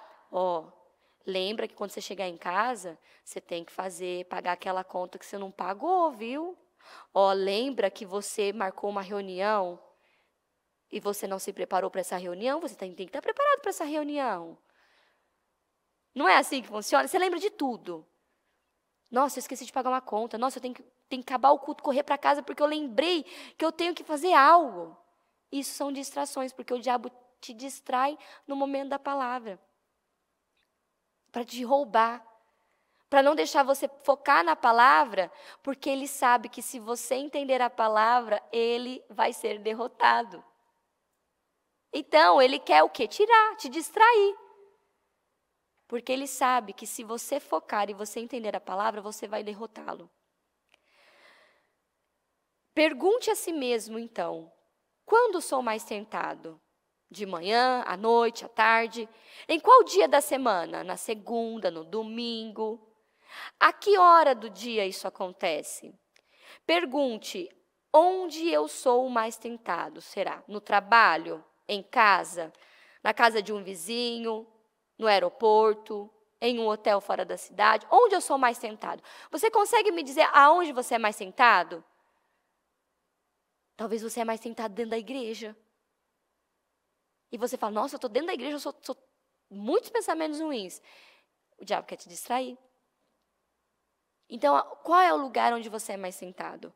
Lembra que quando você chegar em casa, você tem que pagar aquela conta que você não pagou, viu? Lembra que você marcou uma reunião e você não se preparou para essa reunião? Você tem que estar preparado para essa reunião. Não é assim que funciona? Você lembra de tudo. Nossa, eu esqueci de pagar uma conta. Nossa, eu tenho que acabar o culto, correr para casa, porque eu lembrei que eu tenho que fazer algo. Isso são distrações, porque o diabo te distrai no momento da palavra. Para te roubar. Para não deixar você focar na palavra, porque ele sabe que se você entender a palavra, ele vai ser derrotado. Então, ele quer o quê? Tirar, te distrair. Porque ele sabe que se você focar e você entender a palavra, você vai derrotá-lo. Pergunte a si mesmo, então, quando sou mais tentado? De manhã, à noite, à tarde? Em qual dia da semana? Na segunda, no domingo? A que hora do dia isso acontece? Pergunte, onde eu sou mais tentado? Será no trabalho? Em casa? Na casa de um vizinho? No aeroporto, em um hotel fora da cidade, onde eu sou mais tentado? Você consegue me dizer aonde você é mais tentado? Talvez você é mais tentado dentro da igreja. E você fala, nossa, eu estou dentro da igreja, eu sou muitos pensamentos ruins. O diabo quer te distrair. Então, qual é o lugar onde você é mais tentado?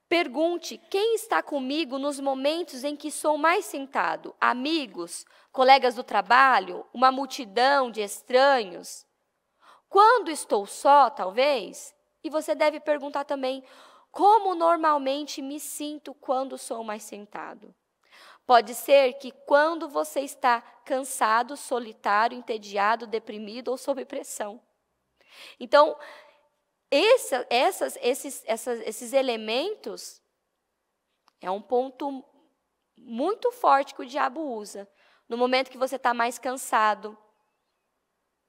Pergunte, quem está comigo nos momentos em que sou mais tentado? Amigos, colegas do trabalho, uma multidão de estranhos? Quando estou só, talvez? E você deve perguntar também, como normalmente me sinto quando sou mais tentado? Pode ser que quando você está cansado, solitário, entediado, deprimido ou sob pressão. Então, esses elementos é um ponto muito forte que o diabo usa. No momento que você está mais cansado,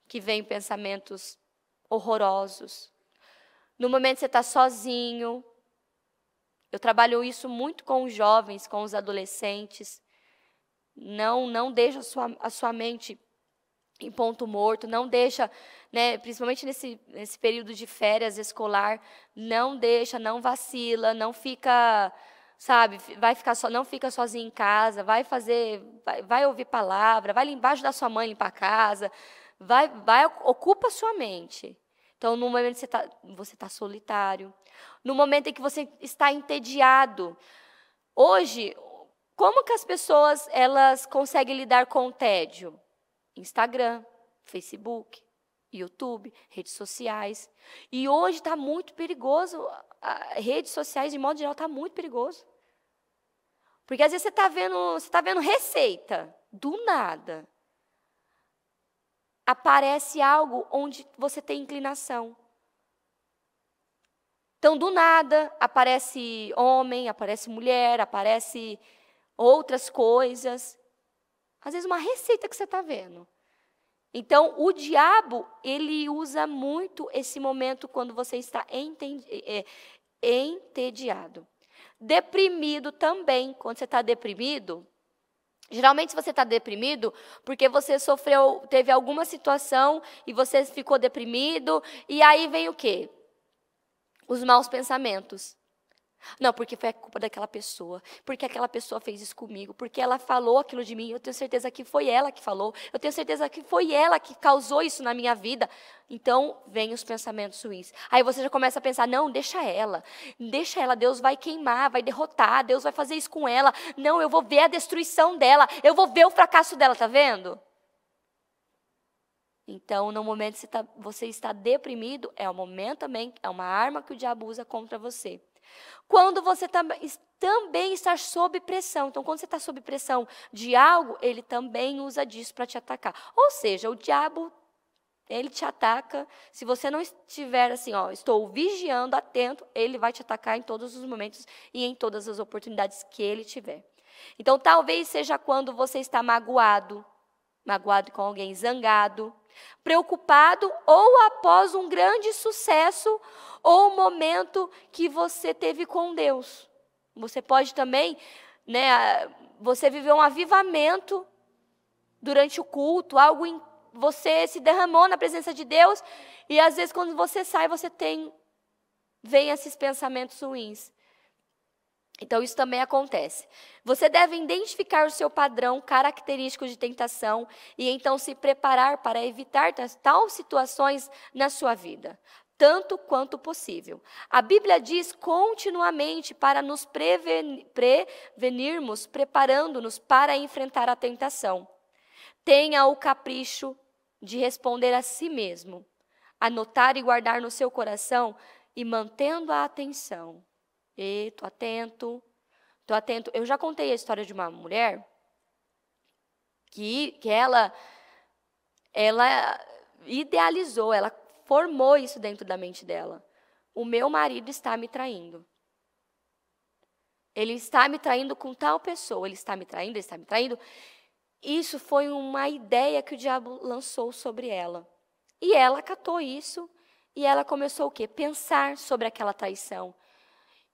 que vem pensamentos horrorosos. No momento que você está sozinho. Eu trabalho isso muito com os jovens, com os adolescentes. Não deixa a sua mente em ponto morto, não deixa, principalmente nesse período de férias escolar, não deixa, não vacila, não fica, não fica sozinho em casa, vai ouvir palavra, vai embaixo da sua mãe limpar a casa, ocupa a sua mente. Então, no momento que você tá solitário, no momento em que você está entediado. Hoje, como que as pessoas elas conseguem lidar com o tédio? Instagram, Facebook, YouTube, redes sociais. E hoje está muito perigoso, redes sociais, de modo geral, está muito perigoso. Porque às vezes você está vendo receita, do nada. Aparece algo onde você tem inclinação. Então, do nada, aparece homem, aparece mulher, aparece outras coisas. Às vezes, uma receita que você está vendo. Então, o diabo, ele usa muito esse momento quando você está entediado. Deprimido também. Quando você está deprimido, geralmente você está deprimido porque você teve alguma situação e você ficou deprimido, e aí vem o quê? Os maus pensamentos. Não, porque foi a culpa daquela pessoa, porque aquela pessoa fez isso comigo, porque ela falou aquilo de mim, eu tenho certeza que foi ela que falou, eu tenho certeza que foi ela que causou isso na minha vida. Então, vem os pensamentos ruins. Aí você já começa a pensar, não, deixa ela, Deus vai queimar, vai derrotar, Deus vai fazer isso com ela. Não, eu vou ver a destruição dela, eu vou ver o fracasso dela, tá vendo? Então, no momento que você está deprimido, é o momento também, é uma arma que o diabo usa contra você. Quando você também está sob pressão. Então, quando você está sob pressão de algo, ele também usa disso para te atacar. Ou seja, o diabo, ele te ataca. Se você não estiver assim, estou vigiando, atento, ele vai te atacar em todos os momentos e em todas as oportunidades que ele tiver. Então, talvez seja quando você está magoado com alguém, zangado, preocupado, ou após um grande sucesso, ou um momento que você teve com Deus. Você pode também, você viveu um avivamento durante o culto, você se derramou na presença de Deus, e às vezes quando você sai, vem esses pensamentos ruins. Então, isso também acontece. Você deve identificar o seu padrão característico de tentação e então se preparar para evitar tais situações na sua vida, tanto quanto possível. A Bíblia diz continuamente para nos prevenirmos, preparando-nos para enfrentar a tentação. Tenha o capricho de responder a si mesmo, anotar e guardar no seu coração e mantendo a atenção. Estou atento. Eu já contei a história de uma mulher que ela idealizou, ela formou isso dentro da mente dela. O meu marido está me traindo. Ele está me traindo com tal pessoa. Ele está me traindo. Isso foi uma ideia que o diabo lançou sobre ela. E ela acatou isso e ela começou o quê? Pensar sobre aquela traição.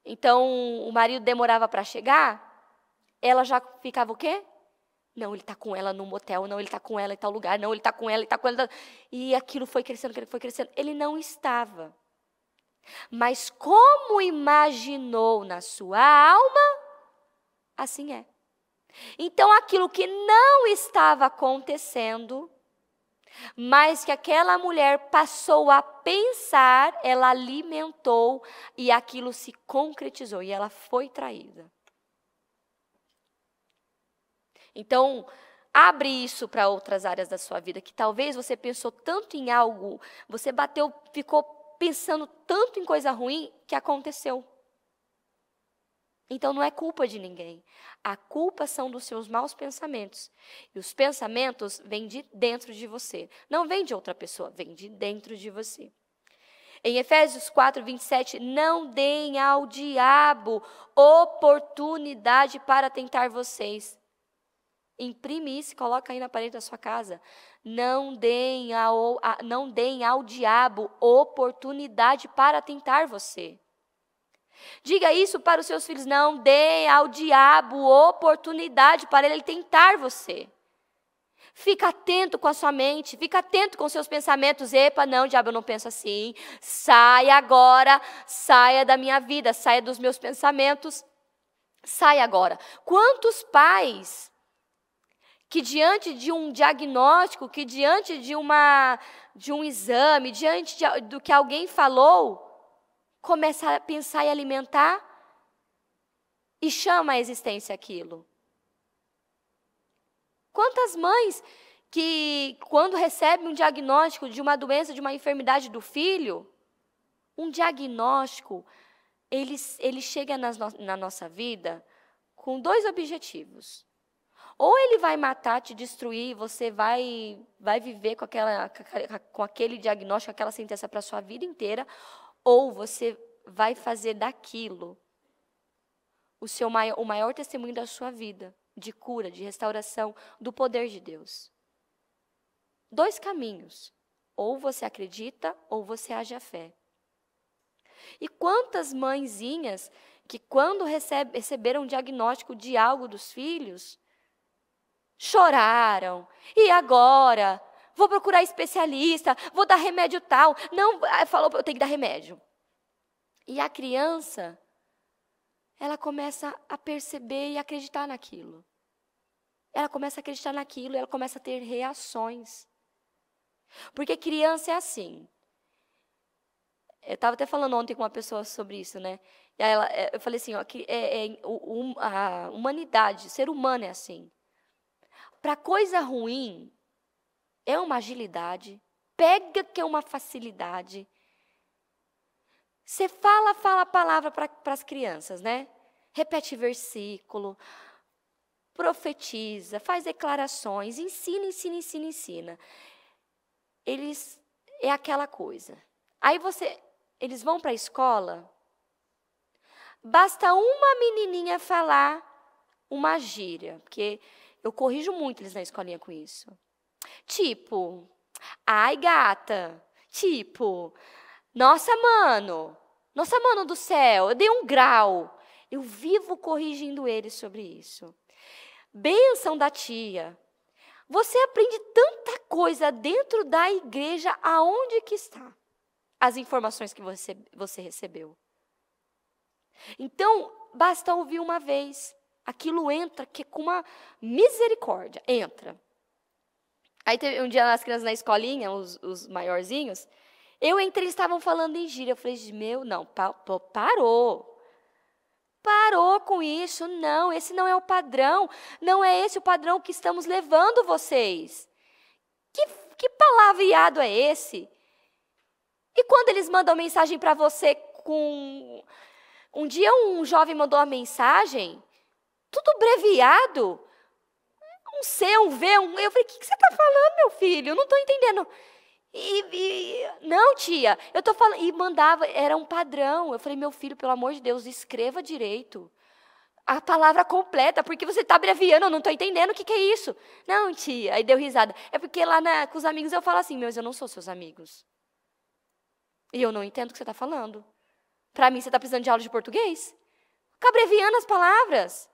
Então, o marido demorava para chegar, ela já ficava o quê? Não, ele está com ela no motel, não, ele está com ela em tal lugar, não, ele está com ela, ele está com ela. E aquilo foi crescendo. Ele não estava. Mas como imaginou na sua alma, assim é. Então, aquilo que não estava acontecendo, mas que aquela mulher passou a pensar, ela alimentou e aquilo se concretizou e ela foi traída. Então, abre isso para outras áreas da sua vida, que talvez você pensou tanto em algo, você ficou pensando tanto em coisa ruim que aconteceu. Então, não é culpa de ninguém. A culpa são dos seus maus pensamentos. E os pensamentos vêm de dentro de você. Não vem de outra pessoa, vem de dentro de você. Em Efésios 4, 27, não deem ao diabo oportunidade para tentar vocês. Imprime isso e coloca aí na parede da sua casa. Não deem ao diabo oportunidade para tentar você. Diga isso para os seus filhos, não dê ao diabo oportunidade para ele tentar você. Fica atento com a sua mente, fica atento com os seus pensamentos. Epa, não, diabo, eu não penso assim. Saia agora, saia da minha vida, saia dos meus pensamentos. Saia agora. Quantos pais que diante de um diagnóstico, que diante de um exame, diante do que alguém falou, começa a pensar e alimentar e chama a existência aquilo. Quantas mães que, quando recebem um diagnóstico de uma doença, de uma enfermidade do filho, um diagnóstico, ele chega na nossa vida com dois objetivos. Ou ele vai matar, te destruir, você vai viver com aquele diagnóstico, aquela sentença para a sua vida inteira, ou você vai fazer daquilo o maior testemunho da sua vida, de cura, de restauração, do poder de Deus. 2 caminhos. Ou você acredita, ou você age a fé. E quantas mãezinhas que quando receberam um diagnóstico de algo dos filhos, choraram. E agora? Vou procurar especialista, vou dar remédio tal. Não, falou, eu tenho que dar remédio. E a criança, ela começa a perceber e acreditar naquilo. Ela começa a acreditar naquilo e ela começa a ter reações. Porque criança é assim. Eu estava até falando ontem com uma pessoa sobre isso, né? E aí eu falei assim, ó, que a humanidade, o ser humano é assim. Para coisa ruim, é uma agilidade, pega que é uma facilidade. Você fala a palavra para as crianças, né? Repete versículo, profetiza, faz declarações, ensina. É aquela coisa. Aí eles vão para a escola, basta uma menininha falar uma gíria, porque eu corrijo muito eles na escolinha com isso. Tipo, ai gata, tipo, nossa mano do céu, eu dei 1 grau. Eu vivo corrigindo eles sobre isso. Bênção da tia. Você aprende tanta coisa dentro da igreja, aonde que está as informações que você recebeu. Então, basta ouvir uma vez. Aquilo entra que com uma misericórdia, entra. Aí teve um dia as crianças na escolinha, os maiorzinhos, eu entrei, eles estavam falando em gíria. Eu falei, parou. Parou com isso, não, esse não é o padrão, não é esse o padrão que estamos levando vocês. Que palavreado é esse? E quando eles mandam mensagem para você com... Um dia um jovem mandou uma mensagem, tudo abreviado, um C, um V, um... Eu falei, o que você está falando, meu filho? Eu não estou entendendo. Não, tia, eu estou falando... E mandava, era um padrão. Eu falei, meu filho, pelo amor de Deus, escreva direito. A palavra completa, porque você está abreviando, eu não estou entendendo o que é isso. Não, tia, aí deu risada. É porque lá com os amigos eu falo assim, mas eu não sou seus amigos. E eu não entendo o que você está falando. Para mim, você está precisando de aula de português? Fica abreviando as palavras.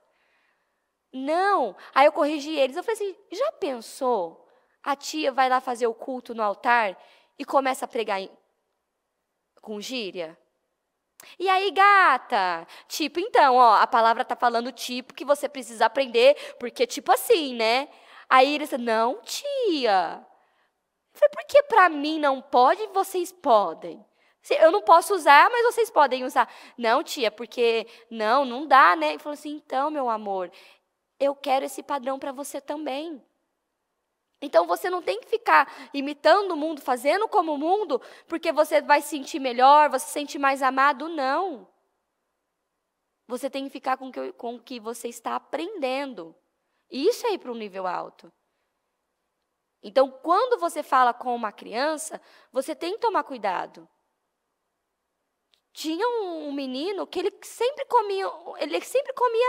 Não. Aí eu corrigi eles. Eu falei assim, já pensou? A tia vai lá fazer o culto no altar e começa a pregar com gíria? E aí, gata? Tipo, então, ó, a palavra está falando tipo que você precisa aprender, porque tipo assim, né? Aí eles não, tia. Eu falei, por que para mim não pode e vocês podem? Eu não posso usar, mas vocês podem usar. Não, tia, porque não dá, né? Ele falou assim, então, meu amor, eu quero esse padrão para você também. Então, você não tem que ficar imitando o mundo, fazendo como o mundo, porque você vai se sentir melhor, você se sente mais amado. Não. Você tem que ficar com o que você está aprendendo. E isso é ir para um nível alto. Então, quando você fala com uma criança, você tem que tomar cuidado. Tinha um menino que ele sempre comia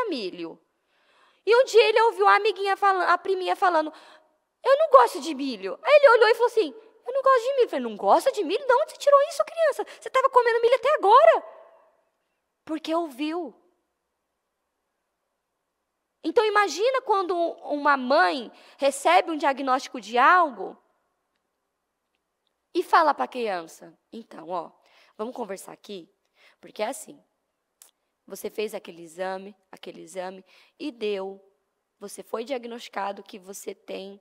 milho. E um dia ele ouviu a priminha falando, eu não gosto de milho. Aí ele olhou e falou assim, eu não gosto de milho. Eu falei, não gosta de milho? De onde você tirou isso, criança? Você estava comendo milho até agora. Porque ouviu. Então, imagina quando uma mãe recebe um diagnóstico de algo e fala para a criança, então, ó, vamos conversar aqui, porque é assim, você fez aquele exame e você foi diagnosticado que você tem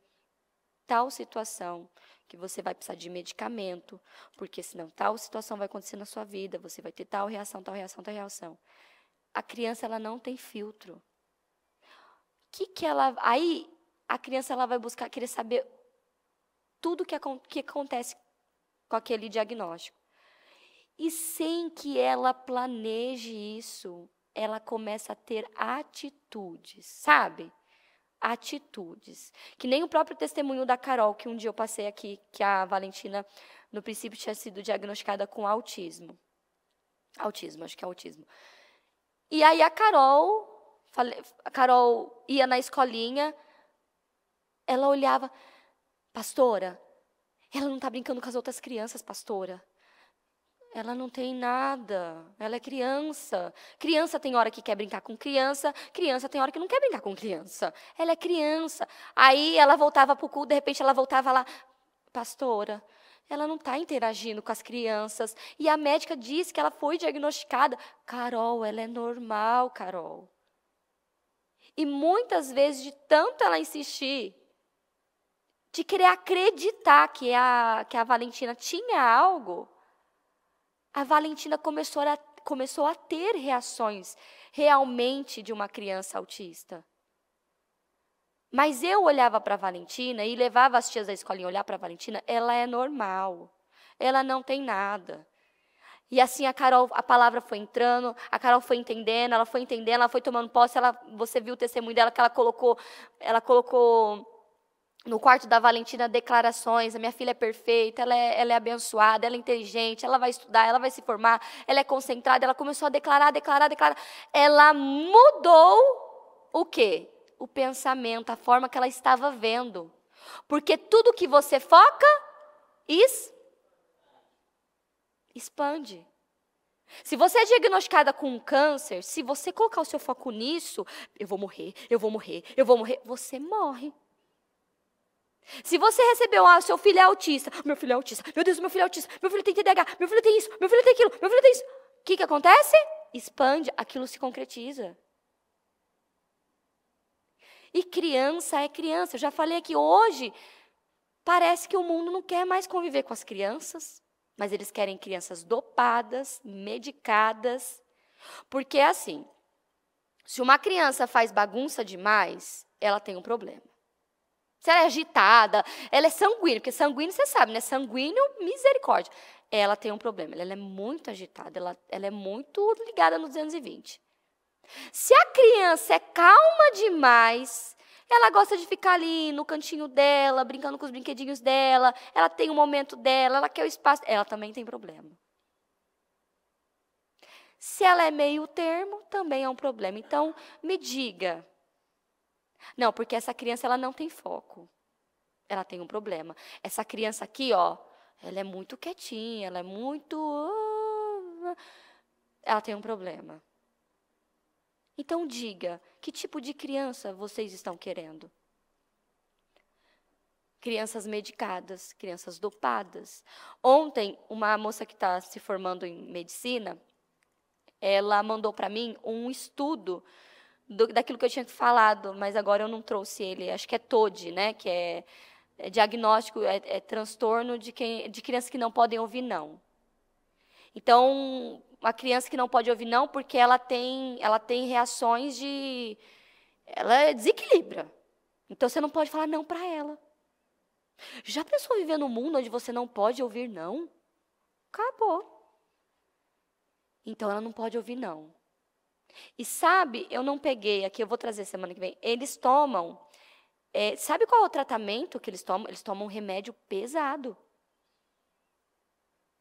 tal situação, que você vai precisar de medicamento, porque senão tal situação vai acontecer na sua vida, você vai ter tal reação. A criança, ela não tem filtro. Aí a criança ela vai querer saber tudo que acontece com aquele diagnóstico. E sem que ela planeje isso, ela começa a ter atitudes, sabe? Atitudes. Que nem o próprio testemunho da Carol, que um dia eu passei aqui, que a Valentina, no princípio, tinha sido diagnosticada com autismo. Autismo, acho que é autismo. E aí a Carol ia na escolinha, ela olhava, pastora, ela não está brincando com as outras crianças, pastora. Ela não tem nada, ela é criança. Criança tem hora que quer brincar com criança, criança tem hora que não quer brincar com criança. Ela é criança. Aí ela voltava para o culto, de repente ela voltava lá, pastora, ela não está interagindo com as crianças. E a médica disse que ela foi diagnosticada. Carol, ela é normal, Carol. E muitas vezes, de tanto ela insistir, de querer acreditar que a Valentina tinha algo, a Valentina começou a ter reações realmente de uma criança autista. Mas eu olhava para a Valentina e levava as tias da escolinha a olhar para a Valentina, ela é normal, ela não tem nada. E assim a palavra foi entrando, a Carol foi entendendo, ela foi tomando posse, você viu o testemunho dela que ela colocou no quarto da Valentina declarações, a minha filha é perfeita, ela é abençoada, ela é inteligente, ela vai estudar, ela vai se formar, ela é concentrada, ela começou a declarar. Ela mudou o quê? O pensamento, a forma que ela estava vendo. Porque tudo que você foca, expande. Se você é diagnosticada com um câncer, se você colocar o seu foco nisso, eu vou morrer, você morre. Se você recebeu, seu filho é autista, meu filho é autista, meu Deus, meu filho é autista, meu filho tem TDAH, meu filho tem isso, meu filho tem aquilo, meu filho tem isso. O que acontece? Expande, aquilo se concretiza. E criança é criança. Eu já falei aqui hoje, parece que o mundo não quer mais conviver com as crianças, mas eles querem crianças dopadas, medicadas. Porque é assim, se uma criança faz bagunça demais, ela tem um problema. Se ela é agitada, ela é sanguínea, porque sanguíneo, você sabe, né? Sanguíneo, misericórdia. Ela tem um problema, ela é muito agitada, ela é muito ligada no 220. Se a criança é calma demais, ela gosta de ficar ali no cantinho dela, brincando com os brinquedinhos dela, ela tem o momento dela, ela quer o espaço, ela também tem problema. Se ela é meio termo, também é um problema. Então, me diga. Não, porque essa criança ela não tem foco. Ela tem um problema. Essa criança aqui, ela é muito quietinha, ela tem um problema. Então diga, que tipo de criança vocês estão querendo? Crianças medicadas, crianças dopadas. Ontem, uma moça que está se formando em medicina, ela mandou para mim um estudo daquilo que eu tinha falado, mas agora eu não trouxe ele. Acho que é TOD, né? Que é diagnóstico, é transtorno de crianças que não podem ouvir não. Então, uma criança que não pode ouvir não, porque ela tem reações ela desequilibra. Então, você não pode falar não para ela. Já pensou viver num mundo onde você não pode ouvir não? Acabou. Então, ela não pode ouvir não. E sabe, eu não peguei aqui, eu vou trazer semana que vem. Eles tomam, sabe qual é o tratamento que eles tomam? Eles tomam um remédio pesado.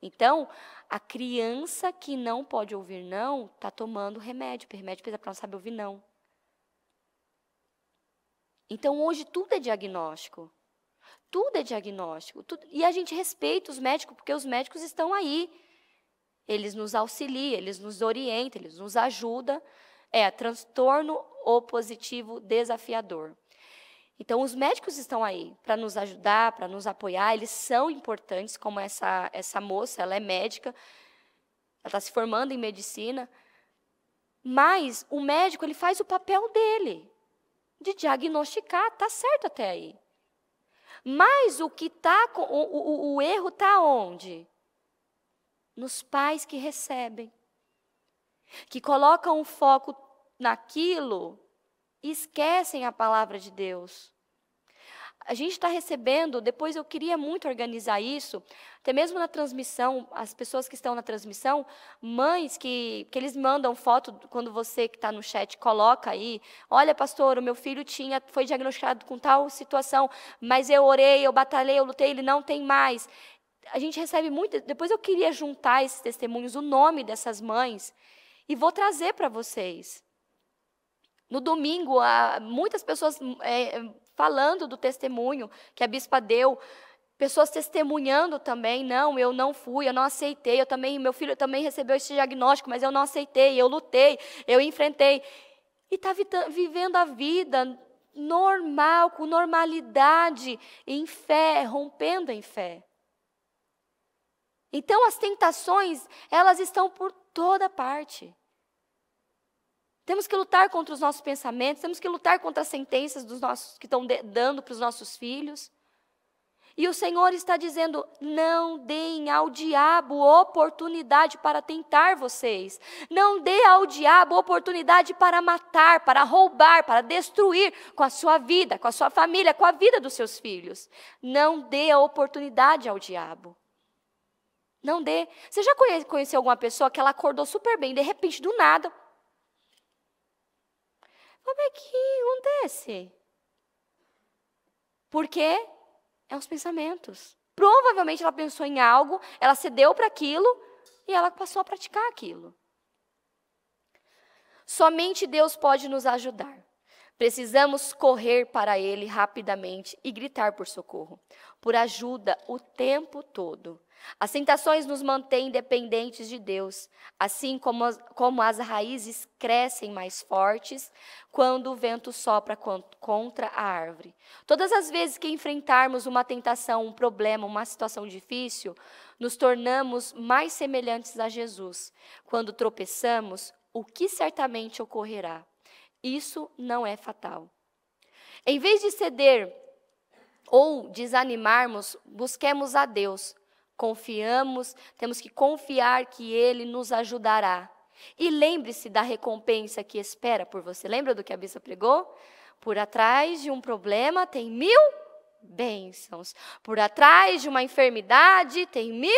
Então, a criança que não pode ouvir não, está tomando remédio pesado, porque ela não sabe ouvir não. Então, hoje, tudo é diagnóstico. Tudo é diagnóstico. E a gente respeita os médicos, porque os médicos estão aí. Eles nos auxiliam, eles nos orientam, eles nos ajudam. É transtorno opositivo desafiador. Então, os médicos estão aí para nos ajudar, para nos apoiar. Eles são importantes, como essa moça, ela é médica, ela está se formando em medicina. Mas o médico ele faz o papel dele, de diagnosticar, está certo até aí. Mas o erro está onde? Nos pais que recebem, que colocam o foco naquilo e esquecem a palavra de Deus. A gente está recebendo, depois eu queria muito organizar isso, até mesmo na transmissão, as pessoas que estão na transmissão, mães que eles mandam foto, quando você que está no chat coloca aí, olha pastor, o meu filho foi diagnosticado com tal situação, mas eu orei, eu batalhei, eu lutei, ele não tem mais. a gente recebe muito. Depois eu queria juntar esses testemunhos, o nome dessas mães, e vou trazer para vocês. No domingo, muitas pessoas falando do testemunho que a bispa deu, pessoas testemunhando também, não, eu não fui, eu não aceitei, meu filho também recebeu esse diagnóstico, mas eu não aceitei, eu lutei, eu enfrentei. E está vivendo a vida normal, com normalidade, em fé, rompendo em fé. Então, as tentações, elas estão por toda parte. Temos que lutar contra os nossos pensamentos, temos que lutar contra as sentenças que estão dando para os nossos filhos. E o Senhor está dizendo, não deem ao diabo oportunidade para tentar vocês. Não dê ao diabo oportunidade para matar, para roubar, para destruir com a sua vida, com a sua família, com a vida dos seus filhos. Não dê a oportunidade ao diabo. Não dê. Você já conheceu alguma pessoa que ela acordou super bem, de repente, do nada... Como é que acontece? Porque é os pensamentos. Provavelmente ela pensou em algo, ela cedeu para aquilo e ela passou a praticar aquilo. Somente Deus pode nos ajudar. Precisamos correr para Ele rapidamente e gritar por socorro, por ajuda o tempo todo. As tentações nos mantêm dependentes de Deus, assim como as raízes crescem mais fortes quando o vento sopra contra a árvore. Todas as vezes que enfrentarmos uma tentação, um problema, uma situação difícil, nos tornamos mais semelhantes a Jesus. Quando tropeçamos, o que certamente ocorrerá? Isso não é fatal. Em vez de ceder ou desanimarmos, busquemos a Deus. Temos que confiar que Ele nos ajudará. E lembre-se da recompensa que espera por você. Lembra do que a bispa pregou? Por atrás de um problema tem 1000 bênçãos. Por atrás de uma enfermidade tem 1000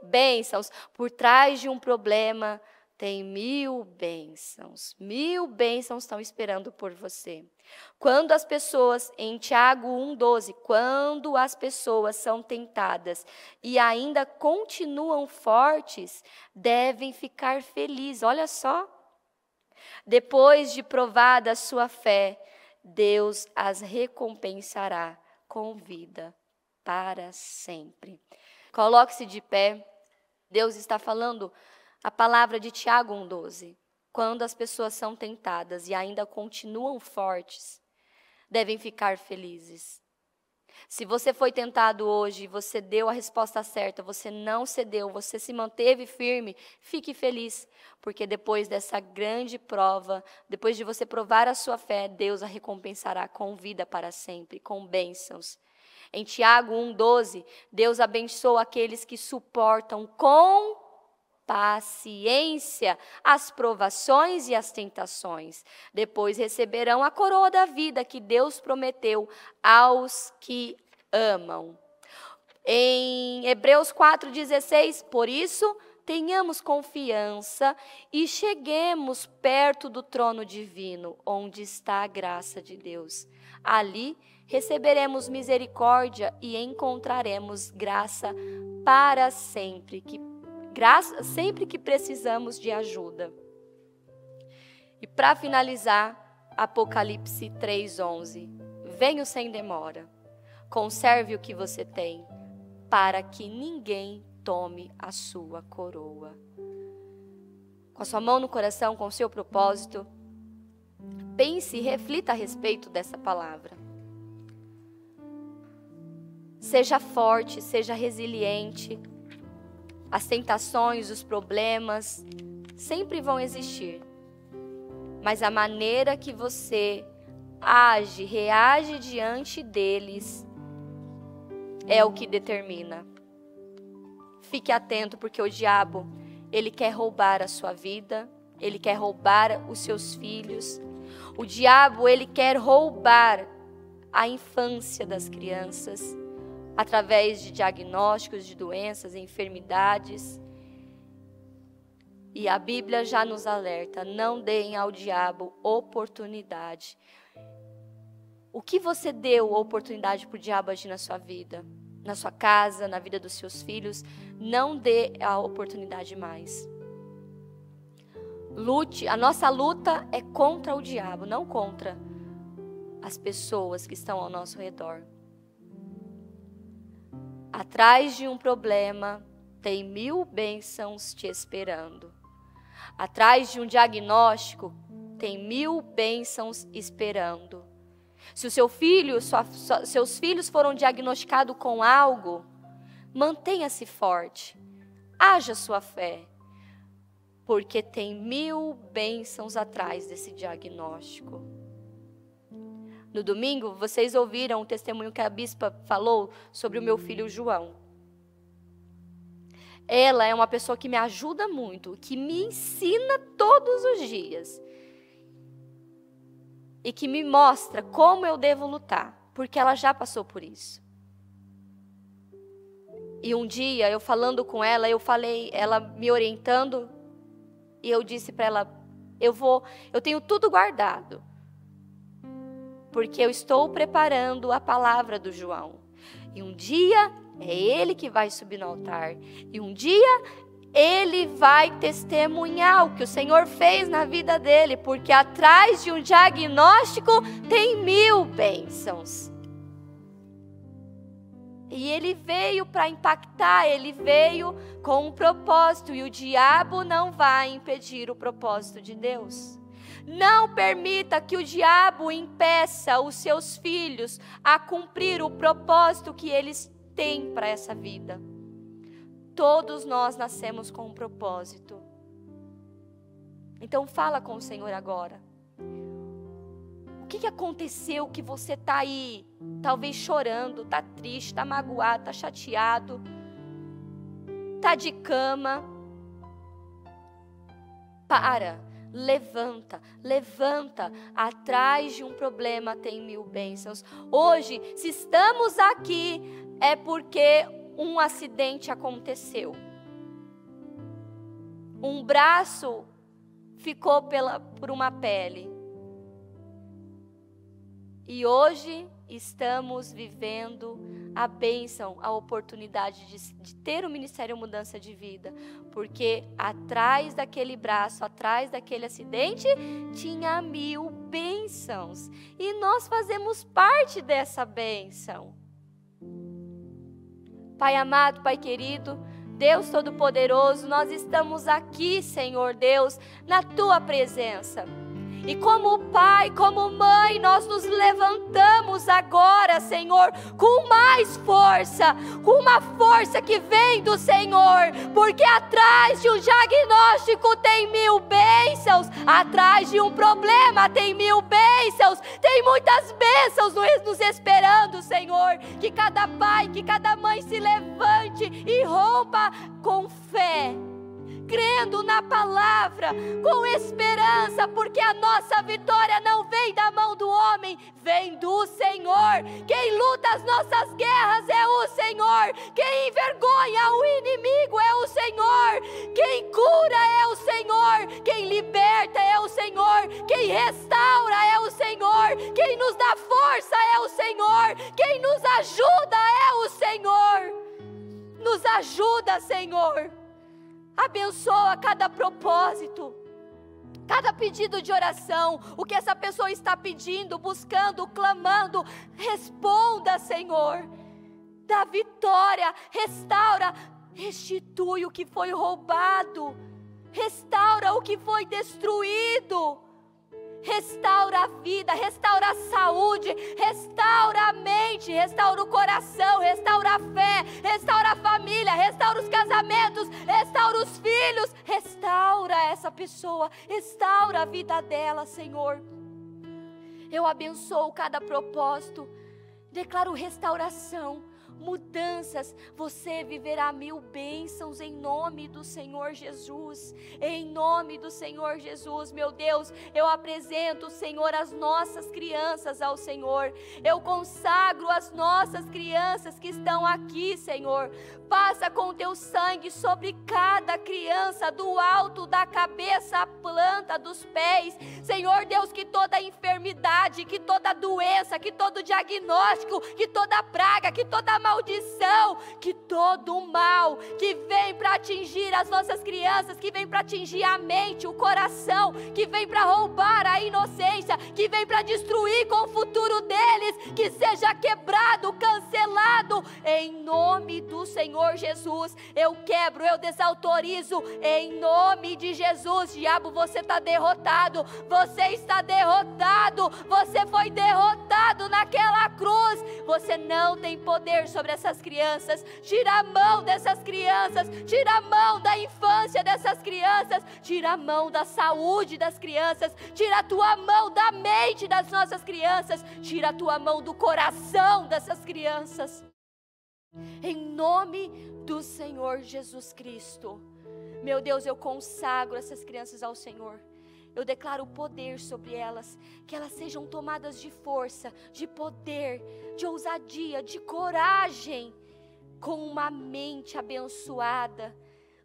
bênçãos. Por trás de um problema tem 1000 bênçãos. 1000 bênçãos estão esperando por você. Quando as pessoas, em Tiago 1,12, quando as pessoas são tentadas e ainda continuam fortes, devem ficar felizes. Olha só. Depois de provada a sua fé, Deus as recompensará com vida para sempre. Coloque-se de pé. Deus está falando a palavra de Tiago 1,12. Quando as pessoas são tentadas e ainda continuam fortes, devem ficar felizes. Se você foi tentado hoje, você deu a resposta certa, você não cedeu, você se manteve firme, fique feliz, porque depois dessa grande prova, depois de você provar a sua fé, Deus a recompensará com vida para sempre, com bênçãos. Em Tiago 1,12, Deus abençoa aqueles que suportam com paciência as provações e as tentações. Depois receberão a coroa da vida que Deus prometeu aos que amam. Em Hebreus 4,16, por isso, tenhamos confiança e cheguemos perto do trono divino, onde está a graça de Deus. Ali receberemos misericórdia e encontraremos graça para sempre, sempre que precisamos de ajuda. E para finalizar, Apocalipse 3,11. Venho sem demora. Conserve o que você tem, para que ninguém tome a sua coroa. Com a sua mão no coração, com o seu propósito, pense e reflita a respeito dessa palavra. Seja forte, seja resiliente. As tentações, os problemas sempre vão existir. Mas a maneira que você reage diante deles é o que determina. Fique atento, porque o diabo, ele quer roubar a sua vida, ele quer roubar os seus filhos. O diabo, ele quer roubar a infância das crianças, através de diagnósticos de doenças e enfermidades. E a Bíblia já nos alerta, não deem ao diabo oportunidade. O que você deu oportunidade para o diabo agir na sua vida? na sua casa, na vida dos seus filhos. Não dê a oportunidade mais. Lute, a nossa luta é contra o diabo, não contra as pessoas que estão ao nosso redor. Atrás de um problema tem 1000 bênçãos te esperando. Atrás de um diagnóstico tem 1000 bênçãos esperando. Se o seu filho, seus filhos foram diagnosticados com algo, mantenha-se forte. Haja sua fé. Porque tem 1000 bênçãos atrás desse diagnóstico. No domingo, vocês ouviram o testemunho que a bispa falou sobre o meu filho João. Ela é uma pessoa que me ajuda muito, que me ensina todos os dias. E que me mostra como eu devo lutar, porque ela já passou por isso. E um dia, eu falando com ela, ela me orientando, e eu disse para ela, eu tenho tudo guardado, porque eu estou preparando a palavra do João. E um dia é ele que vai subir no altar, e um dia ele vai testemunhar o que o Senhor fez na vida dele, porque atrás de um diagnóstico tem 1000 bênçãos. E ele veio para impactar, ele veio com um propósito, e o diabo não vai impedir o propósito de Deus. Não permita que o diabo impeça os seus filhos a cumprir o propósito que eles têm para essa vida. Todos nós nascemos com um propósito. Então fala com o Senhor agora. O que aconteceu que você está aí, talvez chorando, está triste, está magoado, está chateado, está de cama? Levanta, atrás de um problema tem 1000 bênçãos. Hoje, se estamos aqui, é porque um acidente aconteceu. Um braço ficou por uma pele. E hoje estamos vivendo a bênção, a oportunidade de ter o Ministério Mudança de Vida. Porque atrás daquele braço, atrás daquele acidente, tinha 1000 bênçãos. E nós fazemos parte dessa bênção. Pai amado, Pai querido, Deus Todo-Poderoso, nós estamos aqui, Senhor Deus, na Tua presença. E como pai, como mãe, nós nos levantamos agora, Senhor, com mais força, com uma força que vem do Senhor, porque atrás de um diagnóstico tem 1000 bênçãos, atrás de um problema tem 1000 bênçãos, tem muitas bênçãos nos esperando, Senhor. Que cada pai, que cada mãe se levante e rompa com fé, crendo na palavra, com esperança, porque a nossa vitória não vem da mão do homem, vem do Senhor. Quem luta as nossas guerras é o Senhor, quem envergonha o inimigo é o Senhor, quem cura é o Senhor, quem liberta é o Senhor, quem restaura é o Senhor, quem nos dá força é o Senhor, quem nos ajuda é o Senhor. Nos ajuda, Senhor. Abençoa cada propósito, cada pedido de oração, o que essa pessoa está pedindo, buscando, clamando. Responda, Senhor. Dá vitória, restaura, restitui o que foi roubado, restaura o que foi destruído. Restaura a vida, restaura a saúde, restaura a mente, restaura o coração, restaura a fé, restaura a família, restaura os casamentos, restaura os filhos, restaura essa pessoa, restaura a vida dela, Senhor. Eu abençoo cada propósito, declaro restauração, mudanças. Você viverá 1000 bênçãos em nome do Senhor Jesus, em nome do Senhor Jesus. Meu Deus, eu apresento, Senhor, as nossas crianças ao Senhor, eu consagro as nossas crianças que estão aqui, Senhor. Passa com teu sangue sobre cada criança, do alto da cabeça à planta dos pés, Senhor Deus, que toda enfermidade, que toda doença, que todo diagnóstico, que toda praga, que toda maldição, que todo o mal que vem para atingir as nossas crianças, que vem para atingir a mente, o coração, que vem para roubar a inocência, que vem para destruir com o futuro deles, que seja quebrado, cancelado, em nome do Senhor Jesus. Eu quebro, eu desautorizo, em nome de Jesus. Diabo, você está derrotado, você está derrotado, você foi derrotado naquela cruz. Você não tem poder sobre essas crianças. Tira a mão dessas crianças, tira a mão da infância dessas crianças, tira a mão da saúde das crianças, tira a tua mão da mente das nossas crianças, tira a tua mão do coração dessas crianças, em nome do Senhor Jesus Cristo. Meu Deus, eu consagro essas crianças ao Senhor. Eu declaro poder sobre elas, que elas sejam tomadas de força, de poder, de ousadia, de coragem, com uma mente abençoada.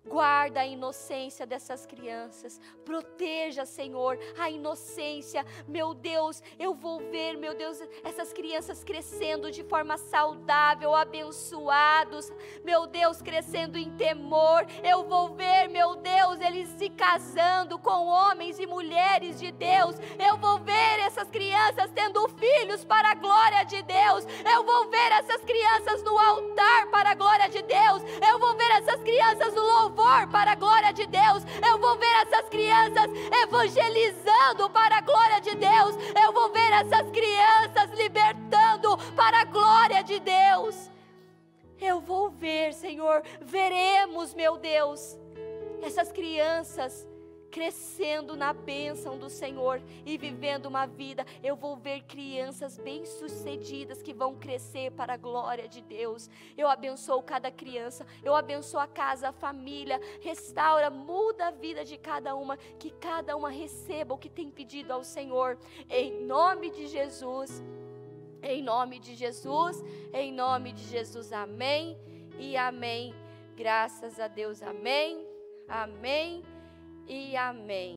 Guarda a inocência dessas crianças, proteja, Senhor, a inocência. Meu Deus, eu vou ver, meu Deus, essas crianças crescendo de forma saudável, abençoados, meu Deus, crescendo em temor. Eu vou ver, meu Deus, eles se casando com homens e mulheres de Deus. Eu vou ver essas crianças tendo filhos para a glória de Deus. Eu vou ver essas crianças no altar para a glória de Deus. Eu vou ver essas crianças no louvor para a glória de Deus. Eu vou ver essas crianças evangelizando para a glória de Deus. Eu vou ver essas crianças libertando para a glória de Deus. Eu vou ver, Senhor, veremos, meu Deus, essas crianças crescendo na bênção do Senhor e vivendo uma vida. Eu vou ver crianças bem-sucedidas que vão crescer para a glória de Deus. Eu abençoo cada criança, eu abençoo a casa, a família, restaura, muda a vida de cada uma, que cada uma receba o que tem pedido ao Senhor, em nome de Jesus, em nome de Jesus, em nome de Jesus, amém e amém. Graças a Deus, amém, amém e amém.